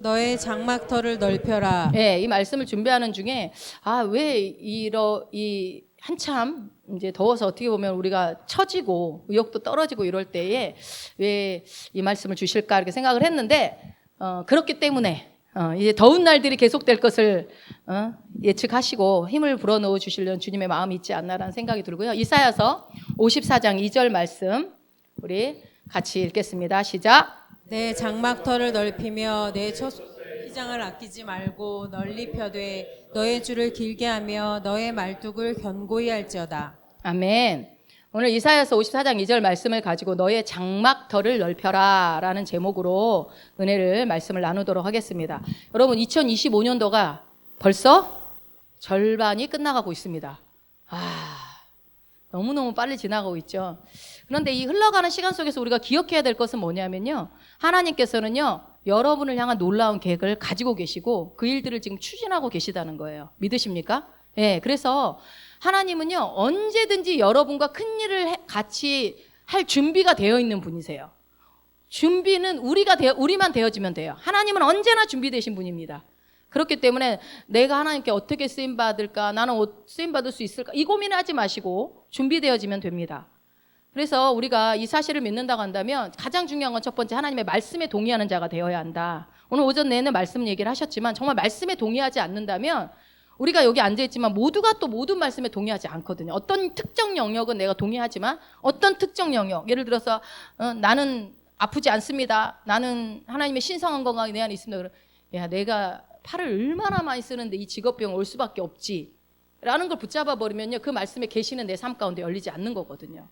너의 장막터를 넓혀라. 이 말씀을 준비하는 중에 왜 이 한참 이제 더워서 어떻게 보면 우리가 처지고 의욕도 떨어지고 이럴 때에 왜 이 말씀을 주실까 이렇게 생각을 했는데 그렇기 때문에 이제 더운 날들이 계속될 것을 예측하시고 힘을 불어넣어 주시려는 주님의 마음이 있지 않나라는 생각이 들고요. 이사야서 54장 2절 말씀 우리 같이 읽겠습니다. 시작. 내 장막터를 넓히며 내 휘장을 아끼지 말고 널리 펴되 너의 줄을 길게 하며 너의 말뚝을 견고히 할지어다. 아멘. 오늘 이사야서 54장 2절 말씀을 가지고 너의 장막터를 넓혀라 라는 제목으로 말씀을 나누도록 하겠습니다. 여러분 2025년도가 벌써 절반이 끝나가고 있습니다. 너무너무 빨리 지나가고 있죠. 그런데 이 흘러가는 시간 속에서 우리가 기억해야 될 것은 뭐냐면요. 하나님께서는요, 여러분을 향한 놀라운 계획을 가지고 계시고 그 일들을 지금 추진하고 계시다는 거예요. 믿으십니까? 그래서 하나님은요, 언제든지 여러분과 큰 일을 같이 할 준비가 되어 있는 분이세요. 준비는 우리만 되어지면 돼요. 하나님은 언제나 준비되신 분입니다. 그렇기 때문에 내가 하나님께 어떻게 쓰임받을까, 나는 쓰임받을 수 있을까, 이 고민을 하지 마시고 준비되어지면 됩니다. 그래서 우리가 이 사실을 믿는다고 한다면 가장 중요한 건 첫 번째, 하나님의 말씀에 동의하는 자가 되어야 한다. 오늘 오전 내내 말씀 얘기를 하셨지만 정말 말씀에 동의하지 않는다면 우리가 여기 앉아있지만 모두가 또 모든 말씀에 동의하지 않거든요. 어떤 특정 영역은 내가 동의하지만 어떤 특정 영역, 예를 들어서 나는 아프지 않습니다. 나는 하나님의 신성한 건강이 내 안에 있습니다. 야, 내가 팔을 얼마나 많이 쓰는데 이 직업병 올 수밖에 없지 라는 걸 붙잡아 버리면요, 그 말씀에 계시는 내 삶 가운데 열리지 않는 거거든요.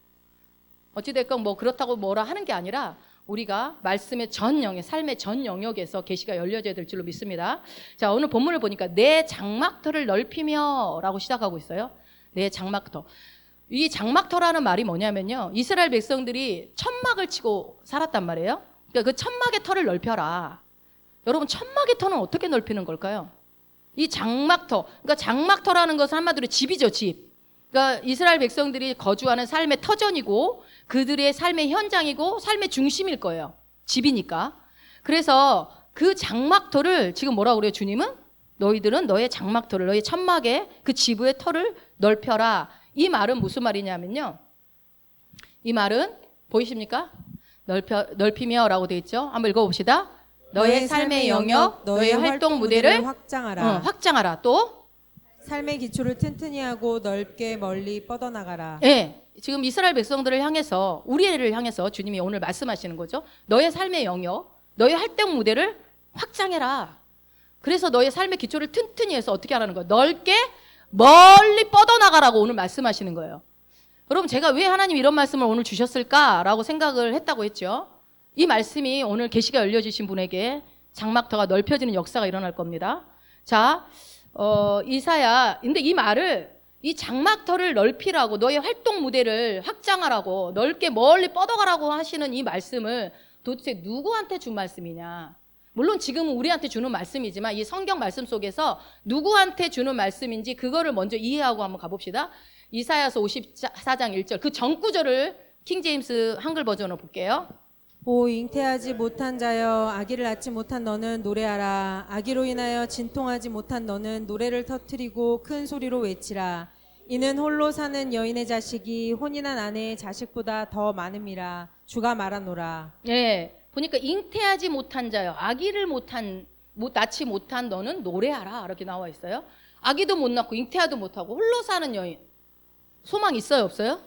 어찌됐건 뭐 그렇다고 뭐라 하는 게 아니라 우리가 말씀의 전 영역, 삶의 전 영역에서 계시가 열려져야 될 줄로 믿습니다. 자, 오늘 본문을 보니까 내 장막터를 넓히며 라고 시작하고 있어요. 내 장막터. 이 장막터라는 말이 뭐냐면요, 이스라엘 백성들이 천막을 치고 살았단 말이에요. 그러니까 그 천막의 터를 넓혀라. 여러분, 천막의 터는 어떻게 넓히는 걸까요? 이 장막터, 그러니까 장막터라는 것은 한마디로 집이죠, 집. 그러니까 이스라엘 백성들이 거주하는 삶의 터전이고 그들의 삶의 현장이고 삶의 중심일 거예요. 집이니까. 그래서 그 장막터를 지금 뭐라고 그래요, 주님은? 너희들은 너의 장막터를, 너의 천막의 그 지부의 터를 넓혀라. 이 말은 무슨 말이냐면요, 이 말은 보이십니까? 넓히며라고 되어 있죠. 한번 읽어봅시다. 너의 삶의 영역, 너의 활동 무대를 확장하라. 확장하라. 또 삶의 기초를 튼튼히 하고 넓게 멀리 뻗어나가라. 지금 이스라엘 백성들을 향해서, 우리를 향해서 주님이 오늘 말씀하시는 거죠. 너의 삶의 영역, 너의 활동 무대를 확장해라. 그래서 너의 삶의 기초를 튼튼히 해서 어떻게 하라는 거예요? 넓게 멀리 뻗어나가라고 오늘 말씀하시는 거예요. 여러분, 제가 왜 하나님 이런 말씀을 오늘 주셨을까라고 생각을 했다고 했죠. 이 말씀이 오늘 계시가 열려주신 분에게 장막터가 넓혀지는 역사가 일어날 겁니다. 자, 이사야, 근데 이 말을, 이 장막터를 넓히라고, 너의 활동 무대를 확장하라고, 넓게 멀리 뻗어가라고 하시는 이 말씀을 도대체 누구한테 준 말씀이냐? 물론 지금은 우리한테 주는 말씀이지만 이 성경 말씀 속에서 누구한테 주는 말씀인지 그거를 먼저 이해하고 한번 가봅시다. 이사야서 54장 1절, 그 전 구절을 킹제임스 한글 버전으로 볼게요. 오 잉태하지 못한 자여, 아기를 낳지 못한 너는 노래하라. 아기로 인하여 진통하지 못한 너는 노래를 터뜨리고 큰 소리로 외치라. 이는 홀로 사는 여인의 자식이 혼인한 아내의 자식보다 더 많음이라. 주가 말하노라. 보니까 잉태하지 못한 자여, 아기를 낳지 못한 너는 노래하라 이렇게 나와 있어요. 아기도 못 낳고 잉태하도 못하고 홀로 사는 여인, 소망 있어요, 없어요?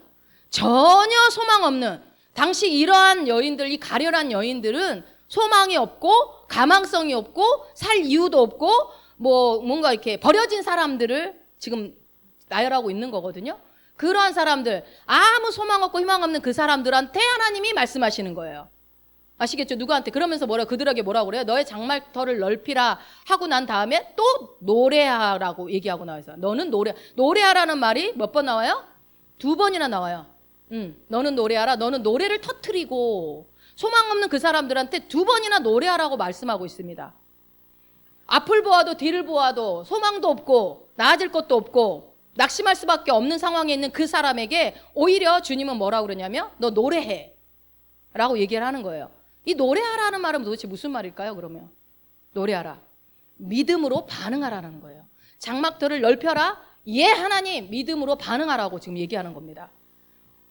전혀 소망 없는, 당시 이러한 여인들, 이 가련한 여인들은 소망이 없고 가망성이 없고 살 이유도 없고 뭔가 이렇게 버려진 사람들을 지금 나열하고 있는 거거든요. 그러한 사람들, 아무 소망 없고 희망 없는 그 사람들한테 하나님이 말씀하시는 거예요. 아시겠죠? 누구한테? 그러면서 그들에게 뭐라고 그래요? 너의 장막터를 넓히라 하고 난 다음에 또 노래하라고 얘기하고 나와서, 너는 노래하라는 말이 몇 번 나와요? 2번이나 나와요. 너는 노래하라. 너는 노래를 터뜨리고, 소망 없는 그 사람들한테 2번이나 노래하라고 말씀하고 있습니다. 앞을 보아도 뒤를 보아도 소망도 없고 나아질 것도 없고 낙심할 수밖에 없는 상황에 있는 그 사람에게 오히려 주님은 뭐라고 그러냐면 너 노래해 라고 얘기를 하는 거예요. 이 노래하라는 말은 도대체 무슨 말일까요, 그러면? 노래하라. 믿음으로 반응하라는 거예요. 장막터를 넓혀라. 예, 하나님, 믿음으로 반응하라고 지금 얘기하는 겁니다.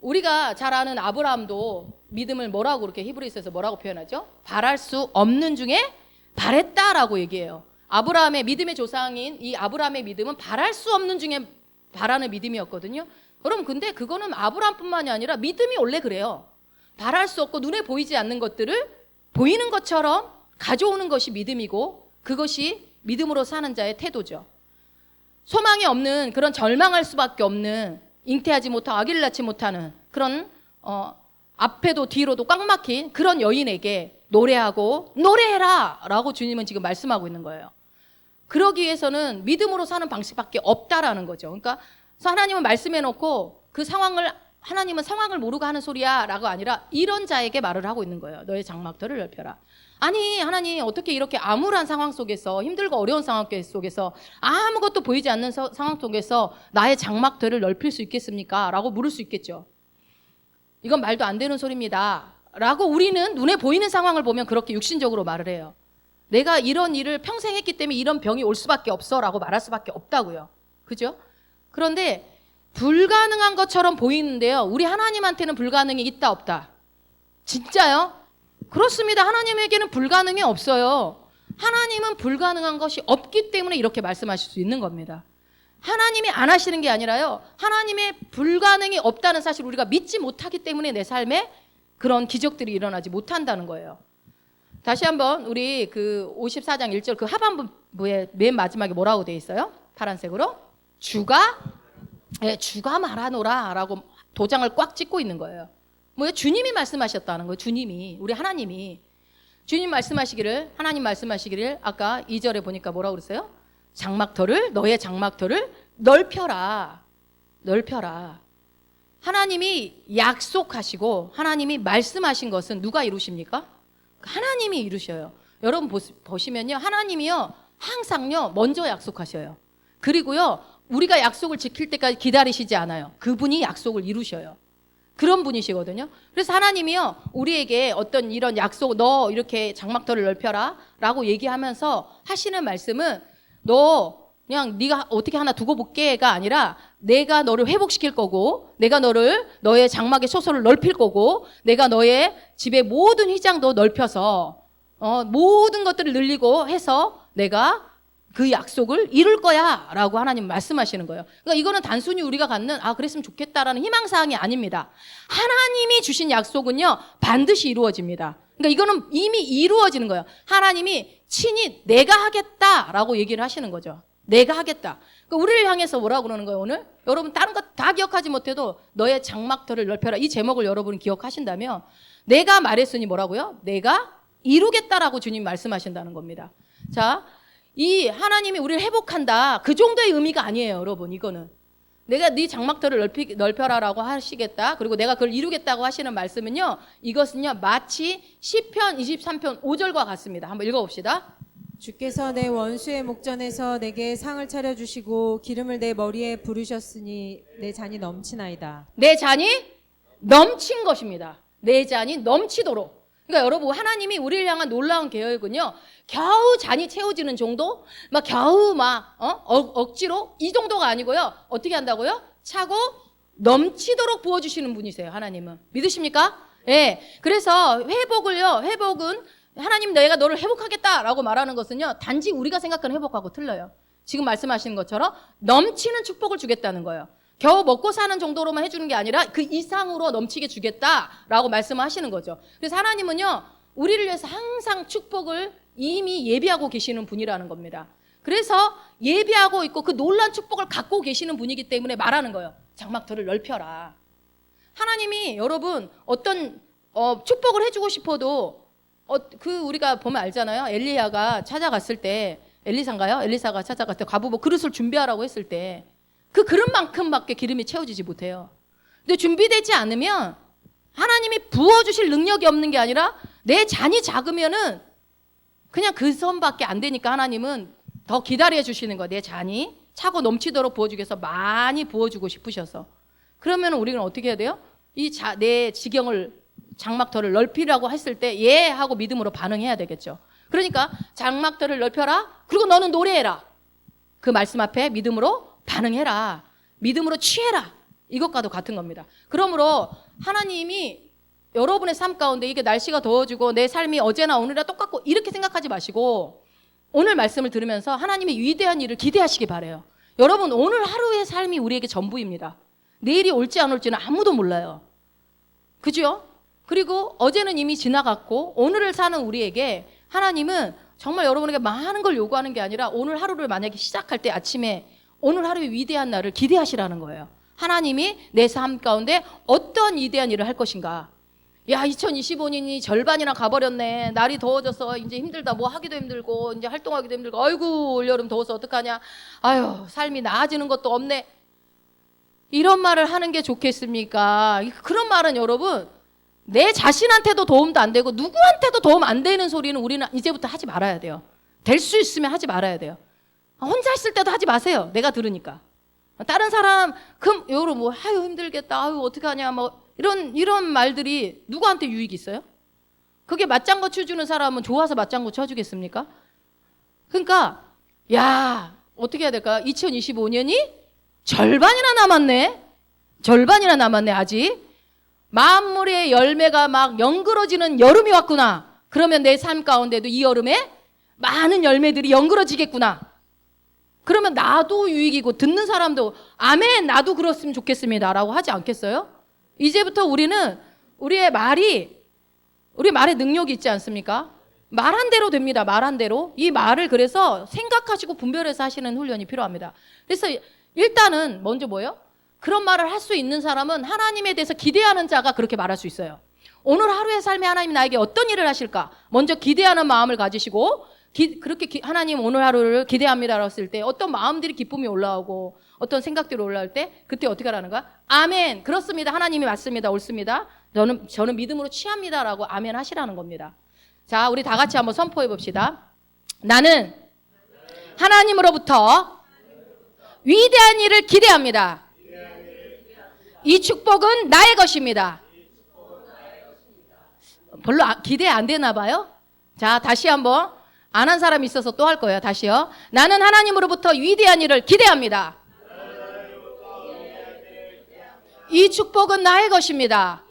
우리가 잘 아는 아브라함도 믿음을 뭐라고 그렇게 히브리서에서 뭐라고 표현하죠? 바랄 수 없는 중에 바랬다라고 얘기해요. 아브라함의 믿음의 조상인 이 아브라함의 믿음은 바랄 수 없는 중에 바라는 믿음이었거든요. 여러분, 근데 그거는 아브라함뿐만이 아니라 믿음이 원래 그래요. 바랄 수 없고 눈에 보이지 않는 것들을 보이는 것처럼 가져오는 것이 믿음이고, 그것이 믿음으로 사는 자의 태도죠. 소망이 없는, 그런 절망할 수밖에 없는, 잉태하지 못하고 아기를 낳지 못하는 그런 앞에도 뒤로도 꽉 막힌 그런 여인에게 노래하고 노래해라 라고 주님은 지금 말씀하고 있는 거예요. 그러기 위해서는 믿음으로 사는 방식밖에 없다라는 거죠. 그러니까 하나님은 말씀해 놓고 그 상황을, 하나님은 상황을 모르고 하는 소리야 라고 아니라 이런 자에게 말을 하고 있는 거예요. 너의 장막터를 넓혀라. 아니, 하나님, 어떻게 이렇게 암울한 상황 속에서, 힘들고 어려운 상황 속에서, 아무것도 보이지 않는 상황 속에서 나의 장막터를 넓힐 수 있겠습니까? 라고 물을 수 있겠죠. 이건 말도 안 되는 소리입니다 라고 우리는 눈에 보이는 상황을 보면 그렇게 육신적으로 말을 해요. 내가 이런 일을 평생 했기 때문에 이런 병이 올 수밖에 없어 라고 말할 수밖에 없다고요. 그죠? 그런데 불가능한 것처럼 보이는데요, 우리 하나님한테는 불가능이 있다 없다? 진짜요? 그렇습니다. 하나님에게는 불가능이 없어요. 하나님은 불가능한 것이 없기 때문에 이렇게 말씀하실 수 있는 겁니다. 하나님이 안 하시는 게 아니라요, 하나님의 불가능이 없다는 사실을 우리가 믿지 못하기 때문에 내 삶에 그런 기적들이 일어나지 못한다는 거예요. 다시 한번 우리 그 54장 1절 그 하반부에 맨 마지막에 뭐라고 돼 있어요? 파란색으로 주가 말하노라 라고 도장을 꽉 찍고 있는 거예요. 뭐예요? 주님이 말씀하셨다는 거예요. 주님이, 우리 하나님이 주님 말씀하시기를, 하나님 말씀하시기를 아까 2절에 보니까 뭐라고 그랬어요? 장막터를, 너의 장막터를 넓혀라. 넓혀라. 하나님이 약속하시고 하나님이 말씀하신 것은 누가 이루십니까? 하나님이 이루셔요. 여러분 보시면요, 하나님이요 항상요 먼저 약속하셔요. 그리고요 우리가 약속을 지킬 때까지 기다리시지 않아요. 그분이 약속을 이루셔요. 그런 분이시거든요. 그래서 하나님이요 우리에게 어떤 이런 약속, 너 이렇게 장막터를 넓혀라 라고 얘기하면서 하시는 말씀은, 너 그냥 네가 어떻게 하나 두고 볼게가 아니라 내가 너를 회복시킬 거고, 내가 너의 장막의 소설을 넓힐 거고, 내가 너의 집의 모든 휘장도 넓혀서 모든 것들을 늘리고 해서 내가 그 약속을 이룰 거야 라고 하나님 말씀하시는 거예요. 그러니까 이거는 단순히 우리가 갖는 그랬으면 좋겠다라는 희망사항이 아닙니다. 하나님이 주신 약속은요 반드시 이루어집니다. 그러니까 이거는 이미 이루어지는 거예요. 하나님이 친히 내가 하겠다라고 얘기를 하시는 거죠. 내가 하겠다. 그러니까 우리를 향해서 뭐라고 그러는 거예요 오늘? 여러분 다른 것 다 기억하지 못해도 너의 장막터를 넓혀라, 이 제목을 여러분이 기억하신다면, 내가 말했으니 뭐라고요? 내가 이루겠다라고 주님 말씀하신다는 겁니다. 자, 이 하나님이 우리를 회복한다, 그 정도의 의미가 아니에요 여러분. 이거는 내가 네 장막터를 넓혀라라고 하시겠다, 그리고 내가 그걸 이루겠다고 하시는 말씀은요, 이것은요 마치 시편 23편 5절과 같습니다. 한번 읽어봅시다. 주께서 내 원수의 목전에서 내게 상을 차려주시고 기름을 내 머리에 부르셨으니 내 잔이 넘치나이다. 내 잔이 넘친 것입니다. 내 잔이 넘치도록. 그러니까 여러분, 하나님이 우리를 향한 놀라운 계획은요, 겨우 잔이 채워지는 정도, 겨우 억지로 이 정도가 아니고요. 어떻게 한다고요? 차고 넘치도록 부어주시는 분이세요. 하나님은. 믿으십니까? 예. 그래서 회복은 하나님 내가 너를 회복하겠다라고 말하는 것은요, 단지 우리가 생각하는 회복하고 틀려요. 지금 말씀하시는 것처럼 넘치는 축복을 주겠다는 거예요. 겨우 먹고 사는 정도로만 해주는 게 아니라 그 이상으로 넘치게 주겠다라고 말씀하시는 거죠. 그래서 하나님은요 우리를 위해서 항상 축복을 이미 예비하고 계시는 분이라는 겁니다. 그래서 예비하고 있고 그 놀라운 축복을 갖고 계시는 분이기 때문에 말하는 거예요. 장막터를 넓혀라. 하나님이 여러분 어떤 축복을 해주고 싶어도 우리가 보면 알잖아요. 엘리야가 찾아갔을 때, 엘리사가 찾아갔을 때 과부 그릇을 준비하라고 했을 때 그 그릇만큼밖에 기름이 채워지지 못해요. 근데 준비되지 않으면 하나님이 부어주실 능력이 없는 게 아니라 내 잔이 작으면은 그냥 그 선밖에 안 되니까 하나님은 더 기다려 주시는 거예요. 내 잔이 차고 넘치도록 부어주기 위해서 많이 부어주고 싶으셔서. 그러면 우리는 어떻게 해야 돼요? 내 지경을, 장막터를 넓히라고 했을 때 예 하고 믿음으로 반응해야 되겠죠. 그러니까 장막들을 넓혀라. 그리고 너는 노래해라. 그 말씀 앞에 믿음으로 반응해라. 믿음으로 취해라. 이것과도 같은 겁니다. 그러므로 하나님이 여러분의 삶 가운데 이게 날씨가 더워지고 내 삶이 어제나 오늘이나 똑같고 이렇게 생각하지 마시고 오늘 말씀을 들으면서 하나님의 위대한 일을 기대하시기 바라요. 여러분 오늘 하루의 삶이 우리에게 전부입니다. 내일이 올지 안 올지는 아무도 몰라요. 그죠? 그리고 어제는 이미 지나갔고 오늘을 사는 우리에게 하나님은 정말 여러분에게 많은 걸 요구하는 게 아니라 오늘 하루를 만약에 시작할 때 아침에 오늘 하루의 위대한 날을 기대하시라는 거예요. 하나님이 내 삶 가운데 어떤 위대한 일을 할 것인가. 야, 2025년이 절반이나 가버렸네. 날이 더워져서 이제 힘들다. 뭐 하기도 힘들고 이제 활동하기도 힘들고 아이고 올여름 더워서 어떡하냐. 아유 삶이 나아지는 것도 없네. 이런 말을 하는 게 좋겠습니까? 그런 말은 여러분 내 자신한테도 도움도 안 되고 누구한테도 도움 안 되는 소리는 우리는 이제부터 하지 말아야 돼요. 될 수 있으면 하지 말아야 돼요. 혼자 있을 때도 하지 마세요. 내가 들으니까. 다른 사람 요로 뭐 아유 힘들겠다. 아유 어떡하냐 뭐 이런 말들이 누구한테 유익이 있어요? 그게 맞장구 쳐주는 사람은 좋아서 맞장구 쳐주겠습니까? 그러니까 야 어떻게 해야 될까? 2025년이 절반이나 남았네 아직. 만물의 열매가 막 연그러지는 여름이 왔구나. 그러면 내 삶 가운데도 이 여름에 많은 열매들이 연그러지겠구나. 그러면 나도 유익이고 듣는 사람도 아멘 나도 그렇으면 좋겠습니다 라고 하지 않겠어요? 이제부터 우리는 우리 말의 능력이 있지 않습니까? 말한 대로 됩니다. 말한 대로. 이 말을 그래서 생각하시고 분별해서 하시는 훈련이 필요합니다. 그래서 일단은 먼저 뭐예요? 그런 말을 할 수 있는 사람은 하나님에 대해서 기대하는 자가 그렇게 말할 수 있어요. 오늘 하루의 삶에 하나님이 나에게 어떤 일을 하실까? 먼저 기대하는 마음을 가지시고 그렇게 하나님 오늘 하루를 기대합니다라고 했을 때 어떤 마음들이 기쁨이 올라오고 어떤 생각들이 올라올 때 그때 어떻게 하라는 거야? 아멘 그렇습니다. 하나님이 맞습니다. 옳습니다. 저는 믿음으로 취합니다라고 아멘 하시라는 겁니다. 자 우리 다 같이 한번 선포해 봅시다. 나는 하나님으로부터 위대한 일을 기대합니다. 이 축복은 나의 것입니다. 별로 기대 안 되나 봐요? 자 다시 한번 안 한 사람이 있어서 또 할 거예요. 다시요. 나는 하나님으로부터 위대한 일을 기대합니다. 이 축복은 나의 것입니다.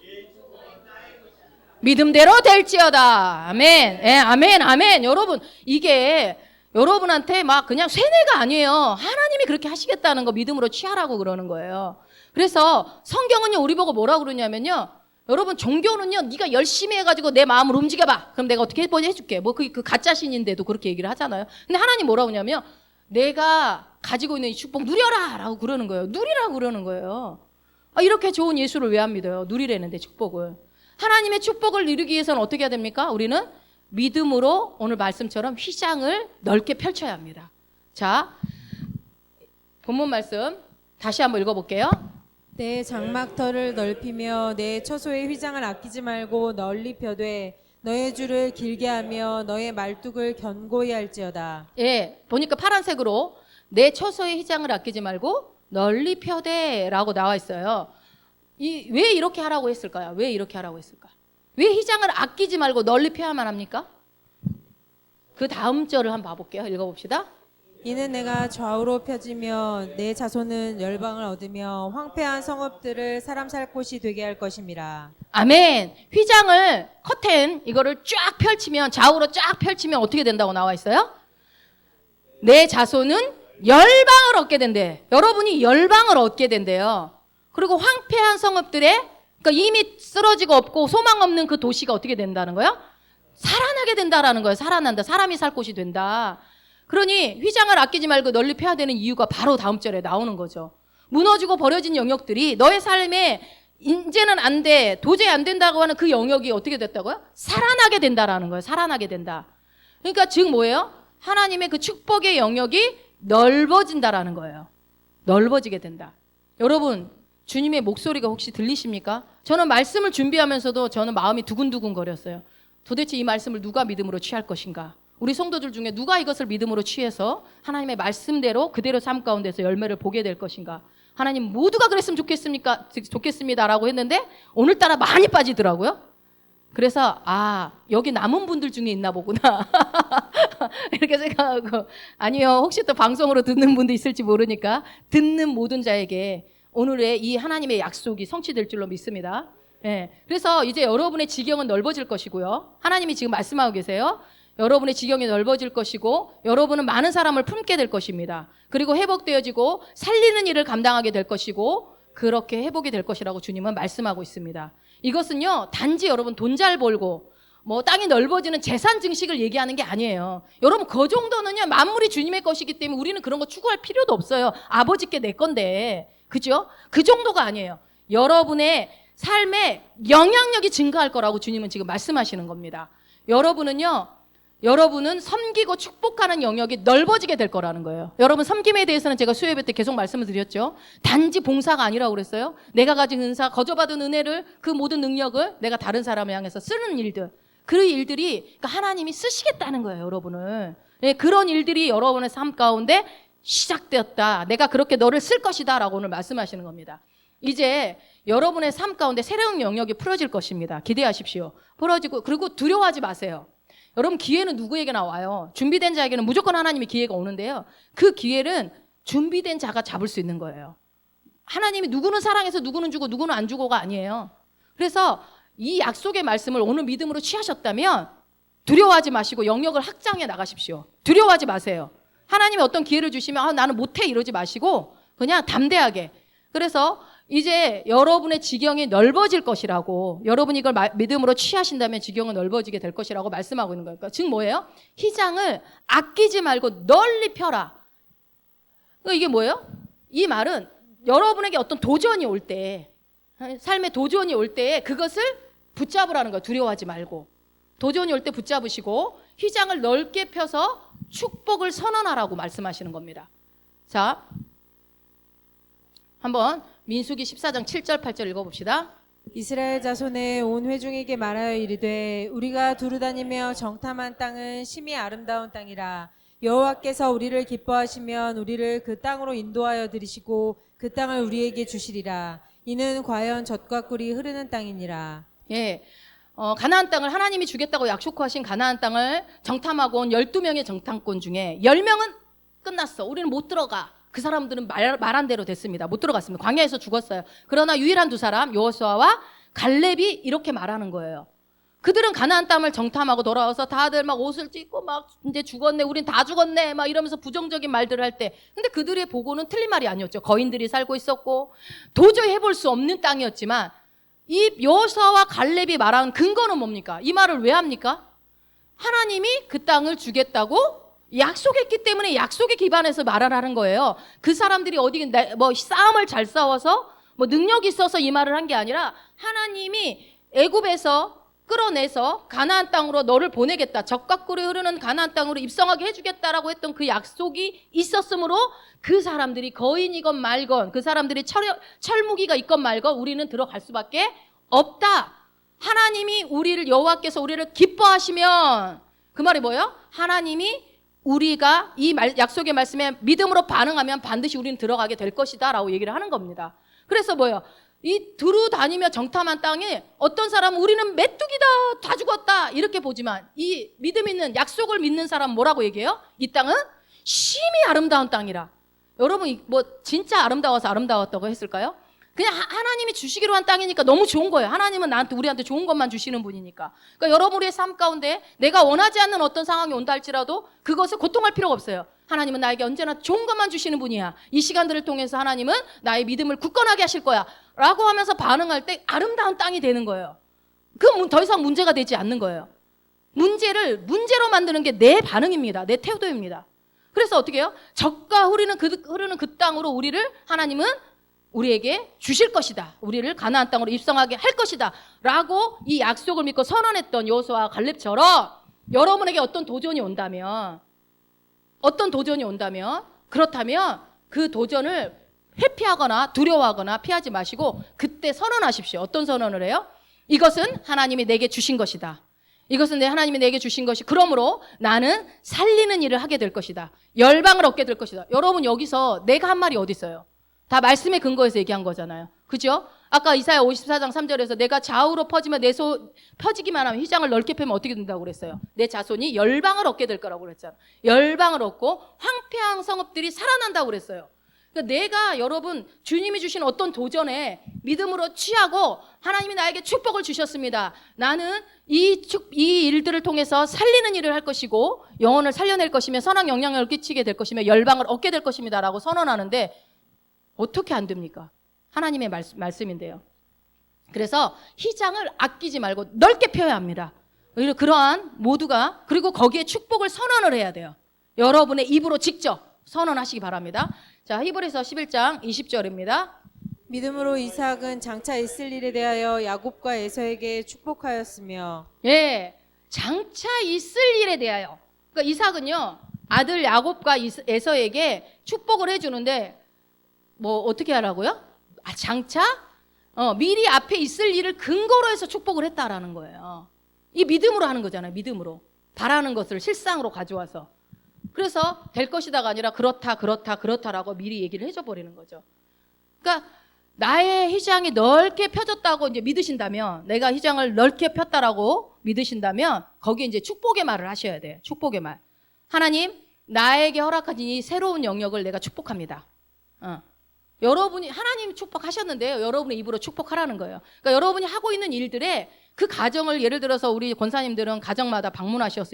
믿음대로 될지어다. 아멘. 예, 아멘, 아멘. 여러분, 이게 여러분한테 막 그냥 쇠뇌가 아니에요. 하나님이 그렇게 하시겠다는 거 믿음으로 취하라고 그러는 거예요. 그래서 성경은요, 우리 보고 뭐라고 그러냐면요. 여러분, 종교는요, 네가 열심히 해가지고 내 마음을 움직여봐. 그럼 내가 어떻게 해줄게. 뭐 그 가짜 신인데도 그렇게 얘기를 하잖아요. 근데 하나님 뭐라고 하냐면 내가 가지고 있는 이 축복 누려라! 라고 그러는 거예요. 누리라고 그러는 거예요. 아, 이렇게 좋은 예수를 왜 안 믿어요? 누리라는데 축복을. 하나님의 축복을 누리기 위해서는 어떻게 해야 됩니까? 우리는 믿음으로 오늘 말씀처럼 휘장을 넓게 펼쳐야 합니다. 자, 본문 말씀 다시 한번 읽어볼게요. 내 장막터를 넓히며 내 처소의 휘장을 아끼지 말고 널리 펴되 너의 줄을 길게 하며 너의 말뚝을 견고히 할지어다. 예, 보니까 파란색으로 내 처소의 휘장을 아끼지 말고 널리 펴대라고 나와 있어요. 왜 이렇게 하라고 했을까요? 왜 이렇게 하라고 했을까? 왜 휘장을 아끼지 말고 널리 펴야만 합니까? 그 다음 절을 한번 봐볼게요. 읽어봅시다. 이는 내가 좌우로 펴지며 내 자손은 열방을 얻으며 황폐한 성읍들을 사람 살 곳이 되게 할 것임이라. 아멘. 휘장을 커튼 이거를 쫙 펼치면 좌우로 쫙 펼치면 어떻게 된다고 나와 있어요? 내 자손은 열방을 얻게 된대. 여러분이 열방을 얻게 된대요. 그리고 황폐한 성읍들에 그러니까 이미 쓰러지고 없고 소망 없는 그 도시가 어떻게 된다는 거예요? 살아나게 된다라는 거예요. 살아난다. 사람이 살 곳이 된다. 그러니 휘장을 아끼지 말고 널리 펴야 되는 이유가 바로 다음 절에 나오는 거죠. 무너지고 버려진 영역들이 너의 삶에 이제는 안 돼, 도저히 안 된다고 하는 그 영역이 어떻게 됐다고요? 살아나게 된다라는 거예요. 살아나게 된다. 그러니까 즉 뭐예요? 하나님의 그 축복의 영역이 넓어진다라는 거예요. 넓어지게 된다. 여러분, 주님의 목소리가 혹시 들리십니까? 저는 말씀을 준비하면서도 저는 마음이 두근두근 거렸어요. 도대체 이 말씀을 누가 믿음으로 취할 것인가? 우리 성도들 중에 누가 이것을 믿음으로 취해서 하나님의 말씀대로 그대로 삶 가운데서 열매를 보게 될 것인가? 하나님 모두가 그랬으면 좋겠습니다라고 했는데 오늘따라 많이 빠지더라고요. 그래서 여기 남은 분들 중에 있나 보구나 이렇게 생각하고, 아니요, 혹시 또 방송으로 듣는 분도 있을지 모르니까 듣는 모든 자에게 오늘의 이 하나님의 약속이 성취될 줄로 믿습니다. 예. 그래서 이제 여러분의 지경은 넓어질 것이고요. 하나님이 지금 말씀하고 계세요. 여러분의 지경이 넓어질 것이고 여러분은 많은 사람을 품게 될 것입니다. 그리고 회복되어지고 살리는 일을 감당하게 될 것이고 그렇게 회복이 될 것이라고 주님은 말씀하고 있습니다. 이것은요, 단지 여러분 돈 잘 벌고 뭐 땅이 넓어지는 재산 증식을 얘기하는 게 아니에요. 여러분 그 정도는요, 만물이 주님의 것이기 때문에 우리는 그런 거 추구할 필요도 없어요. 아버지께 내 건데, 그죠? 그 정도가 아니에요. 여러분의 삶에 영향력이 증가할 거라고 주님은 지금 말씀하시는 겁니다. 여러분은 섬기고 축복하는 영역이 넓어지게 될 거라는 거예요. 여러분, 섬김에 대해서는 제가 수요예배 때 계속 말씀을 드렸죠. 단지 봉사가 아니라고 그랬어요. 내가 가진 은사, 거저받은 은혜를, 그 모든 능력을 내가 다른 사람을 향해서 쓰는 일들, 그 일들이 그러니까 하나님이 쓰시겠다는 거예요, 여러분을. 네, 그런 일들이 여러분의 삶 가운데 시작되었다. 내가 그렇게 너를 쓸 것이다 라고 오늘 말씀하시는 겁니다. 이제 여러분의 삶 가운데 새로운 영역이 풀어질 것입니다. 기대하십시오. 풀어지고, 그리고 두려워하지 마세요. 여러분, 기회는 누구에게나 와요. 준비된 자에게는 무조건 하나님의 기회가 오는데요, 그 기회는 준비된 자가 잡을 수 있는 거예요. 하나님이 누구는 사랑해서 누구는 주고 누구는 안 주고가 아니에요. 그래서 이 약속의 말씀을 오늘 믿음으로 취하셨다면 두려워하지 마시고 영역을 확장해 나가십시오. 두려워하지 마세요. 하나님이 어떤 기회를 주시면 나는 못해 이러지 마시고 그냥 담대하게. 그래서 이제 여러분의 지경이 넓어질 것이라고, 여러분이 이걸 믿음으로 취하신다면 지경은 넓어지게 될 것이라고 말씀하고 있는 거예요. 즉 뭐예요? 휘장을 아끼지 말고 널리 펴라. 이게 뭐예요? 이 말은 여러분에게 어떤 도전이 올 때, 삶의 도전이 올 때 그것을 붙잡으라는 거예요. 두려워하지 말고. 도전이 올 때 붙잡으시고 휘장을 넓게 펴서 축복을 선언하라고 말씀하시는 겁니다. 자, 한번 민수기 14장 7절 8절 읽어봅시다. 이스라엘 자손의 온 회중에게 말하여 이르되 우리가 두루다니며 정탐한 땅은 심히 아름다운 땅이라. 여호와께서 우리를 기뻐하시면 우리를 그 땅으로 인도하여 들이시고 그 땅을 우리에게 주시리라. 이는 과연 젖과 꿀이 흐르는 땅이니라. 예, 가나안 땅을 하나님이 주겠다고 약속하신 가나안 땅을 정탐하고 온 12명의 정탐꾼 중에 10명은 끝났어. 우리는 못 들어가. 그 사람들은 말한 대로 됐습니다. 못 들어갔습니다. 광야에서 죽었어요. 그러나 유일한 두 사람, 여호수아와 갈렙이 이렇게 말하는 거예요. 그들은 가나안 땅을 정탐하고 돌아와서 다들 막 옷을 찢고 막 이제 죽었네, 우린 다 죽었네 막 이러면서 부정적인 말들을 할 때, 근데 그들의 보고는 틀린 말이 아니었죠. 거인들이 살고 있었고 도저히 해볼 수 없는 땅이었지만 이 여호수아와 갈렙이 말한 근거는 뭡니까? 이 말을 왜 합니까? 하나님이 그 땅을 주겠다고 약속했기 때문에 약속에 기반해서 말을 하는 거예요. 그 사람들이 어디 뭐 싸움을 잘 싸워서 뭐 능력이 있어서 이 말을 한 게 아니라 하나님이 애굽에서 끌어내서 가나안 땅으로 너를 보내겠다, 젖과 꿀이 흐르는 가나안 땅으로 입성하게 해주겠다라고 했던 그 약속이 있었으므로 그 사람들이 거인이건 말건, 그 사람들이 철무기가 있건 말건 우리는 들어갈 수밖에 없다. 하나님이 우리를, 여호와께서 우리를 기뻐하시면, 그 말이 뭐예요? 하나님이 우리가 이 약속의 말씀에 믿음으로 반응하면 반드시 우리는 들어가게 될 것이다 라고 얘기를 하는 겁니다. 그래서 뭐예요? 이 두루 다니며 정탐한 땅에 어떤 사람은 우리는 메뚜기다, 다 죽었다 이렇게 보지만 이 믿음 있는, 약속을 믿는 사람은 뭐라고 얘기해요? 이 땅은 심히 아름다운 땅이라. 여러분, 뭐 진짜 아름다워서 아름다웠다고 했을까요? 그냥 하나님이 주시기로 한 땅이니까 너무 좋은 거예요. 하나님은 우리한테 좋은 것만 주시는 분이니까. 그러니까 여러분의 삶 가운데 내가 원하지 않는 어떤 상황이 온다 할지라도 그것을 고통할 필요가 없어요. 하나님은 나에게 언제나 좋은 것만 주시는 분이야. 이 시간들을 통해서 하나님은 나의 믿음을 굳건하게 하실 거야 라고 하면서 반응할 때 아름다운 땅이 되는 거예요. 그건 더 이상 문제가 되지 않는 거예요. 문제로 만드는 게 내 반응입니다. 내 태도입니다. 그래서 어떻게 해요? 젖과 흐르는 그 땅으로 하나님은 우리에게 주실 것이다. 우리를 가나안 땅으로 입성하게 할 것이다 라고 이 약속을 믿고 선언했던 여호수아와 갈렙처럼 여러분에게 어떤 도전이 온다면 그렇다면 그 도전을 회피하거나 두려워하거나 피하지 마시고 그때 선언하십시오. 어떤 선언을 해요? 이것은 하나님이 내게 주신 것이다. 이것은 하나님이 내게 주신 것이, 그러므로 나는 살리는 일을 하게 될 것이다. 열방을 얻게 될 것이다. 여러분, 여기서 내가 한 말이 어디 있어요? 다 말씀에 근거해서 얘기한 거잖아요. 그죠? 아까 이사야 54장 3절에서 내가 좌우로 퍼지면 퍼지기만 하면 휘장을 넓게 펴면 어떻게 된다고 그랬어요? 내 자손이 열방을 얻게 될 거라고 그랬잖아. 열방을 얻고 황폐한 성읍들이 살아난다고 그랬어요. 그러니까 내가 여러분 주님이 주신 어떤 도전에 믿음으로 취하고 하나님이 나에게 축복을 주셨습니다. 나는 이 일들을 통해서 살리는 일을 할 것이고 영혼을 살려낼 것이며 선한 영향력을 끼치게 될 것이며 열방을 얻게 될 것입니다 라고 선언하는데 어떻게 안 됩니까? 하나님의 말씀인데요. 그래서 휘장을 아끼지 말고 넓게 펴야 합니다. 그러한 모두가 그리고 거기에 축복을 선언을 해야 돼요. 여러분의 입으로 직접 선언하시기 바랍니다. 자, 히브리서 11장 20절입니다. 믿음으로 이삭은 장차 있을 일에 대하여 야곱과 에서에게 축복하였으며 예, 장차 있을 일에 대하여. 그러니까 이삭은요 아들 야곱과 에서에게 축복을 해주는데 뭐 어떻게 하라고요? 장차 미리 앞에 있을 일을 근거로 해서 축복을 했다라는 거예요. 이 믿음으로 하는 거잖아요. 믿음으로 바라는 것을 실상으로 가져와서. 그래서 될 것이다가 아니라 그렇다라고 미리 얘기를 해줘 버리는 거죠. 그러니까 나의 휘장이 넓게 펴졌다고 이제 믿으신다면, 내가 휘장을 넓게 폈다라고 믿으신다면 거기에 이제 축복의 말을 하셔야 돼요. 축복의 말. 하나님, 나에게 허락하신 이 새로운 영역을 내가 축복합니다. 여러분이 하나님 축복하셨는데요. 여러분의 입으로 축복하라는 거예요. 그러니까 여러분이 하고 있는 일들에 그 가정을 예를 들어서 우리 권사님들은 가정마다 방문하셔서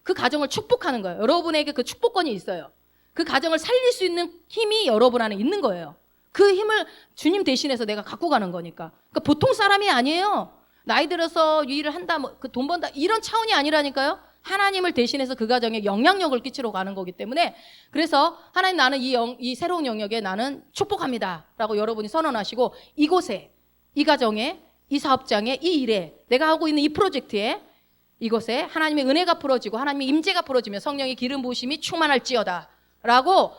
그 가정을 축복하는 거예요. 여러분에게 그 축복권이 있어요. 그 가정을 살릴 수 있는 힘이 여러분 안에 있는 거예요. 그 힘을 주님 대신해서 내가 갖고 가는 거니까. 그러니까 보통 사람이 아니에요. 나이 들어서 이 일을 한다, 그 돈 번다 이런 차원이 아니라니까요. 하나님을 대신해서 그 가정에 영향력을 끼치러 가는 거기 때문에 그래서 하나님 나는 이 새로운 영역에 나는 축복합니다 라고 여러분이 선언하시고 이곳에 이 가정에 이 사업장에 이 일에 내가 하고 있는 이 프로젝트에 이곳에 하나님의 은혜가 풀어지고 하나님의 임재가 풀어지며 성령의 기름 부으심이 충만할지어다 라고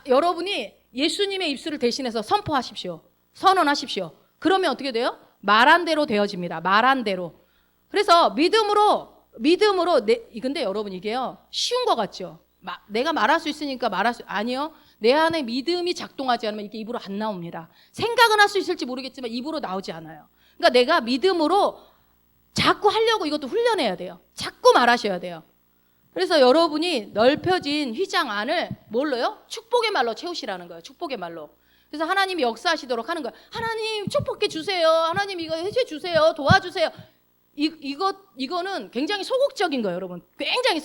여러분이 예수님의 입술을 대신해서 선포하십시오. 선언하십시오. 그러면 어떻게 돼요? 말한 대로 되어집니다. 말한 대로. 그래서 믿음으로 근데 여러분 이게요 쉬운 것 같죠? 내가 말할 수 있으니까 아니요. 내 안에 믿음이 작동하지 않으면 이게 입으로 안 나옵니다. 생각은 할 수 있을지 모르겠지만 입으로 나오지 않아요. 그러니까 내가 믿음으로 자꾸 하려고 이것도 훈련해야 돼요. 자꾸 말하셔야 돼요. 그래서 여러분이 넓혀진 휘장 안을 뭘로요? 축복의 말로 채우시라는 거예요. 축복의 말로. 그래서 하나님이 역사하시도록 하는 거예요. 하나님 축복해 주세요. 하나님 이거 해줘 주세요. 도와주세요. 이거는 굉장히 소극적인 거예요, 여러분. 굉장히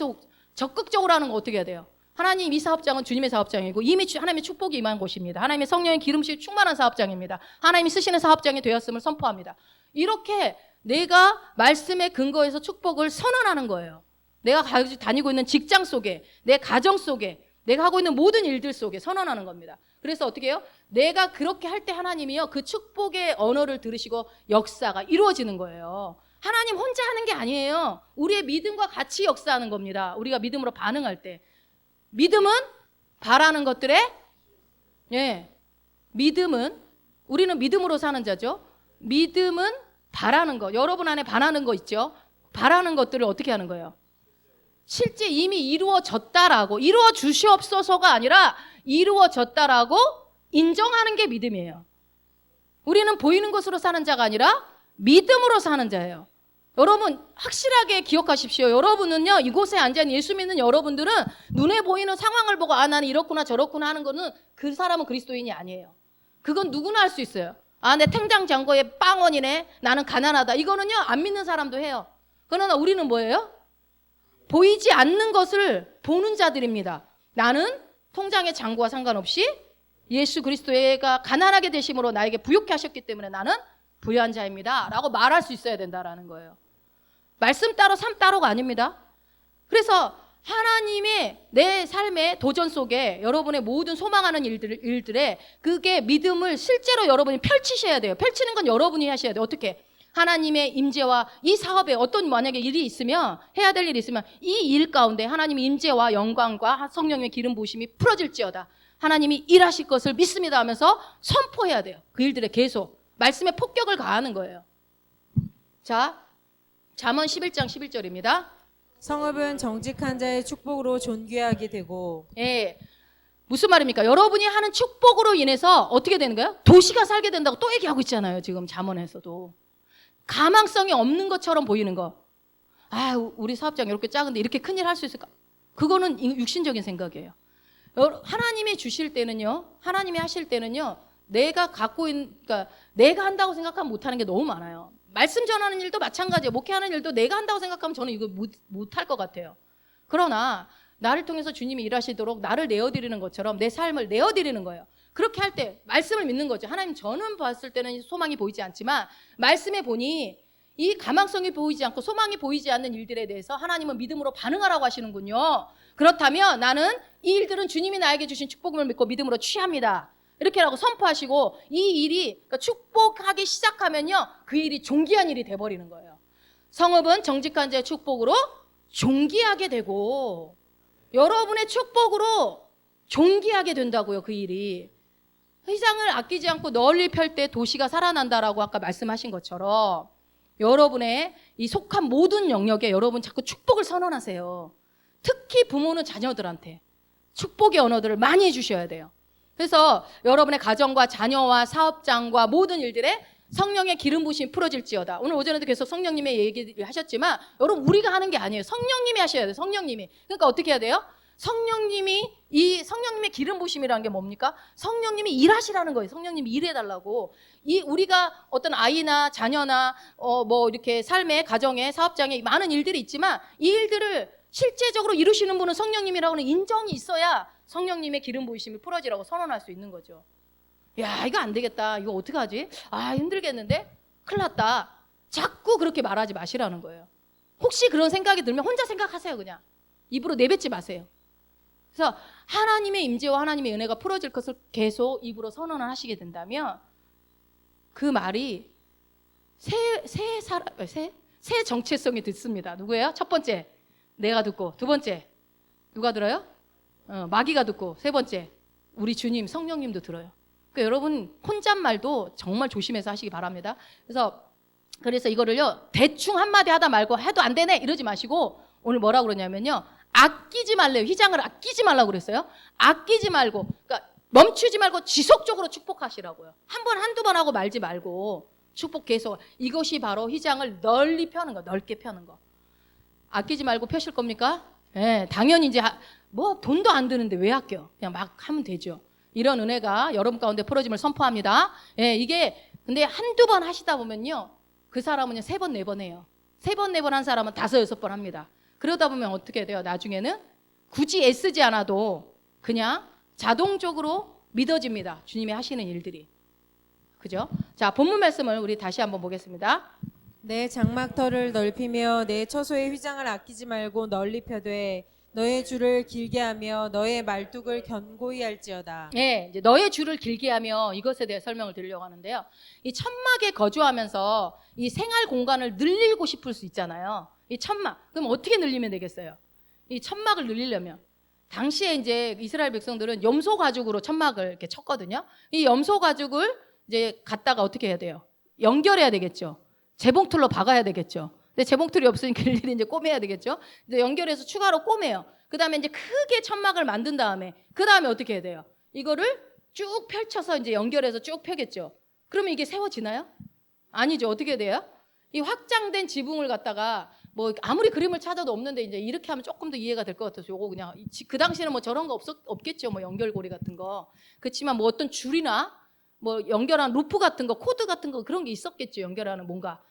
적극적으로 하는 거 어떻게 해야 돼요? 하나님 이 사업장은 주님의 사업장이고 이미 하나님의 축복이 임한 곳입니다. 하나님의 성령의 기름이 충만한 사업장입니다. 하나님이 쓰시는 사업장이 되었음을 선포합니다. 이렇게 내가 말씀에 근거해서 축복을 선언하는 거예요. 내가 다니고 있는 직장 속에, 내 가정 속에, 내가 하고 있는 모든 일들 속에 선언하는 겁니다. 그래서 어떻게 해요? 내가 그렇게 할 때 하나님이요 그 축복의 언어를 들으시고 역사가 이루어지는 거예요. 하나님 혼자 하는 게 아니에요. 우리의 믿음과 같이 역사하는 겁니다. 우리가 믿음으로 반응할 때. 믿음은 바라는 것들에 믿음은 우리는 믿음으로 사는 자죠. 믿음은 바라는 거. 여러분 안에 바라는 거 있죠? 바라는 것들을 어떻게 하는 거예요? 실제 이미 이루어졌다라고 이루어 주시옵소서가 아니라 이루어졌다라고 인정하는 게 믿음이에요. 우리는 보이는 것으로 사는 자가 아니라 믿음으로 사는 자예요. 여러분 확실하게 기억하십시오. 여러분은요 이곳에 앉아있는 예수 믿는 여러분들은 눈에 보이는 상황을 보고 나는 이렇구나 저렇구나 하는 거는 그 사람은 그리스도인이 아니에요. 그건 누구나 할 수 있어요. 내 통장 잔고에 빵원이네. 나는 가난하다. 이거는요 안 믿는 사람도 해요. 그러나 우리는 뭐예요? 보이지 않는 것을 보는 자들입니다. 나는 통장의 잔고와 상관없이 예수 그리스도가 가난하게 되심으로 나에게 부욕케 하셨기 때문에 나는 부유한 자입니다 라고 말할 수 있어야 된다라는 거예요. 말씀 따로 삶 따로가 아닙니다. 그래서 하나님의 내 삶의 도전 속에 여러분의 모든 소망하는 일들에 그게 믿음을 실제로 여러분이 펼치셔야 돼요. 펼치는 건 여러분이 하셔야 돼요. 어떻게? 하나님의 임재와 이 사업에 어떤 만약에 일이 있으면 해야 될 일이 있으면 이 일 가운데 하나님의 임재와 영광과 성령의 기름 부으심이 풀어질지어다. 하나님이 일하실 것을 믿습니다 하면서 선포해야 돼요. 그 일들에 계속 말씀에 폭격을 가하는 거예요. 자, 잠언 11장 11절입니다. 성읍은 정직한 자의 축복으로 존귀하게 되고 무슨 말입니까? 여러분이 하는 축복으로 인해서 어떻게 되는 거예요? 도시가 살게 된다고 또 얘기하고 있잖아요. 지금 잠언에서도. 가망성이 없는 것처럼 보이는 거. 아, 우리 사업장 이렇게 작은데 이렇게 큰일 할 수 있을까? 그거는 육신적인 생각이에요. 하나님이 주실 때는요, 하나님이 하실 때는요, 내가 갖고 있는, 그러니까 내가 한다고 생각하면 못하는 게 너무 많아요. 말씀 전하는 일도 마찬가지예요. 목회하는 일도 내가 한다고 생각하면 저는 이거 못할 것 같아요. 그러나 나를 통해서 주님이 일하시도록 나를 내어드리는 것처럼 내 삶을 내어드리는 거예요. 그렇게 할 때 말씀을 믿는 거죠. 하나님, 저는 봤을 때는 소망이 보이지 않지만 말씀에 보니 이 가망성이 보이지 않고 소망이 보이지 않는 일들에 대해서 하나님은 믿음으로 반응하라고 하시는군요. 그렇다면 나는 이 일들은 주님이 나에게 주신 축복을 믿고 믿음으로 취합니다. 이렇게 라고 선포하시고 이 일이, 그러니까 축복하기 시작하면요, 그 일이 존귀한 일이 돼버리는 거예요. 성읍은 정직한 자의 축복으로 존귀하게 되고, 여러분의 축복으로 존귀하게 된다고요. 그 일이. 휘장을 아끼지 않고 널리 펼 때 도시가 살아난다라고 아까 말씀하신 것처럼 여러분의 이 속한 모든 영역에 여러분 자꾸 축복을 선언하세요. 특히 부모는 자녀들한테 축복의 언어들을 많이 해주셔야 돼요. 그래서 여러분의 가정과 자녀와 사업장과 모든 일들에 성령의 기름 부심이 풀어질지어다. 오늘 오전에도 계속 성령님의 얘기를 하셨지만 여러분, 우리가 하는 게 아니에요. 성령님이 하셔야 돼요. 성령님이. 그러니까 어떻게 해야 돼요? 이 성령님의 기름 부심이라는 게 뭡니까? 성령님이 일하시라는 거예요. 성령님이 일해달라고. 우리가 어떤 아이나 자녀나 뭐 이렇게 삶의 가정에 사업장에 많은 일들이 있지만 이 일들을 실제적으로 이루시는 분은 성령님이라고는 인정이 있어야 성령님의 기름 부심이 풀어지라고 선언할 수 있는 거죠. 야, 이거 안 되겠다. 이거 어떡하지? 아, 힘들겠는데? 큰일 났다. 자꾸 그렇게 말하지 마시라는 거예요. 혹시 그런 생각이 들면 혼자 생각하세요. 그냥 입으로 내뱉지 마세요. 그래서 하나님의 임재와 하나님의 은혜가 풀어질 것을 계속 입으로 선언을 하시게 된다면 그 말이 새 정체성이 듣습니다. 누구예요? 첫 번째, 내가 듣고. 두 번째, 누가 들어요? 마귀가 듣고. 세 번째, 우리 주님, 성령님도 들어요. 그러니까 여러분, 혼잣말도 정말 조심해서 하시기 바랍니다. 그래서 이거를요, 대충 한마디 하다 말고 해도 안 되네 이러지 마시고 오늘 뭐라고 그러냐면요, 아끼지 말래요. 휘장을 아끼지 말라고 그랬어요. 아끼지 말고, 그러니까 멈추지 말고 지속적으로 축복하시라고요. 한두 번 하고 말지 말고 축복 계속. 이것이 바로 휘장을 널리 펴는 거, 넓게 펴는 거. 아끼지 말고 펴실 겁니까? 네, 당연히 이제 뭐 돈도 안 드는데 왜 아껴? 그냥 막 하면 되죠. 이런 은혜가 여러분 가운데 풀어짐을 선포합니다. 예, 이게 근데 한두 번 하시다 보면요, 그 사람은요 3번, 4번 해요. 3번, 4번 한 사람은 5, 6번 합니다. 그러다 보면 어떻게 돼요? 나중에는 굳이 애쓰지 않아도 그냥 자동적으로 믿어집니다. 주님이 하시는 일들이. 그죠? 자, 본문 말씀을 우리 다시 한번 보겠습니다. 내 장막터를 넓히며 내 처소의 휘장을 아끼지 말고 널리 펴되 너의 줄을 길게 하며 너의 말뚝을 견고히 할지어다. 예, 이제 너의 줄을 길게 하며 이것에 대해 설명을 드리려고 하는데요. 이 천막에 거주하면서 이 생활 공간을 늘리고 싶을 수 있잖아요. 이 천막. 그럼 어떻게 늘리면 되겠어요? 이 천막을 늘리려면 당시에 이제 이스라엘 백성들은 염소 가죽으로 천막을 이렇게 쳤거든요. 이 염소 가죽을 이제 갖다가 어떻게 해야 돼요? 연결해야 되겠죠. 재봉틀로 박아야 되겠죠. 근데 재봉틀이 없으니까 일일이 이제 꼬매야 되겠죠. 이제 연결해서 추가로 꼬매요. 그 다음에 이제 크게 천막을 만든 다음에 그 다음에 어떻게 해야 돼요? 이거를 쭉 펼쳐서 이제 연결해서 쭉 펴겠죠. 그러면 이게 세워지나요? 아니죠. 어떻게 돼요? 이 확장된 지붕을 갖다가 뭐 아무리 그림을 찾아도 없는데 이제 이렇게 하면 조금 더 이해가 될 것 같아서 요거 그냥 그 당시에는 뭐 저런 거 없겠죠. 뭐 연결고리 같은 거. 그렇지만 뭐 어떤 줄이나 뭐 연결한 루프 같은 거, 코드 같은 거 그런 게 있었겠죠. 연결하는 뭔가.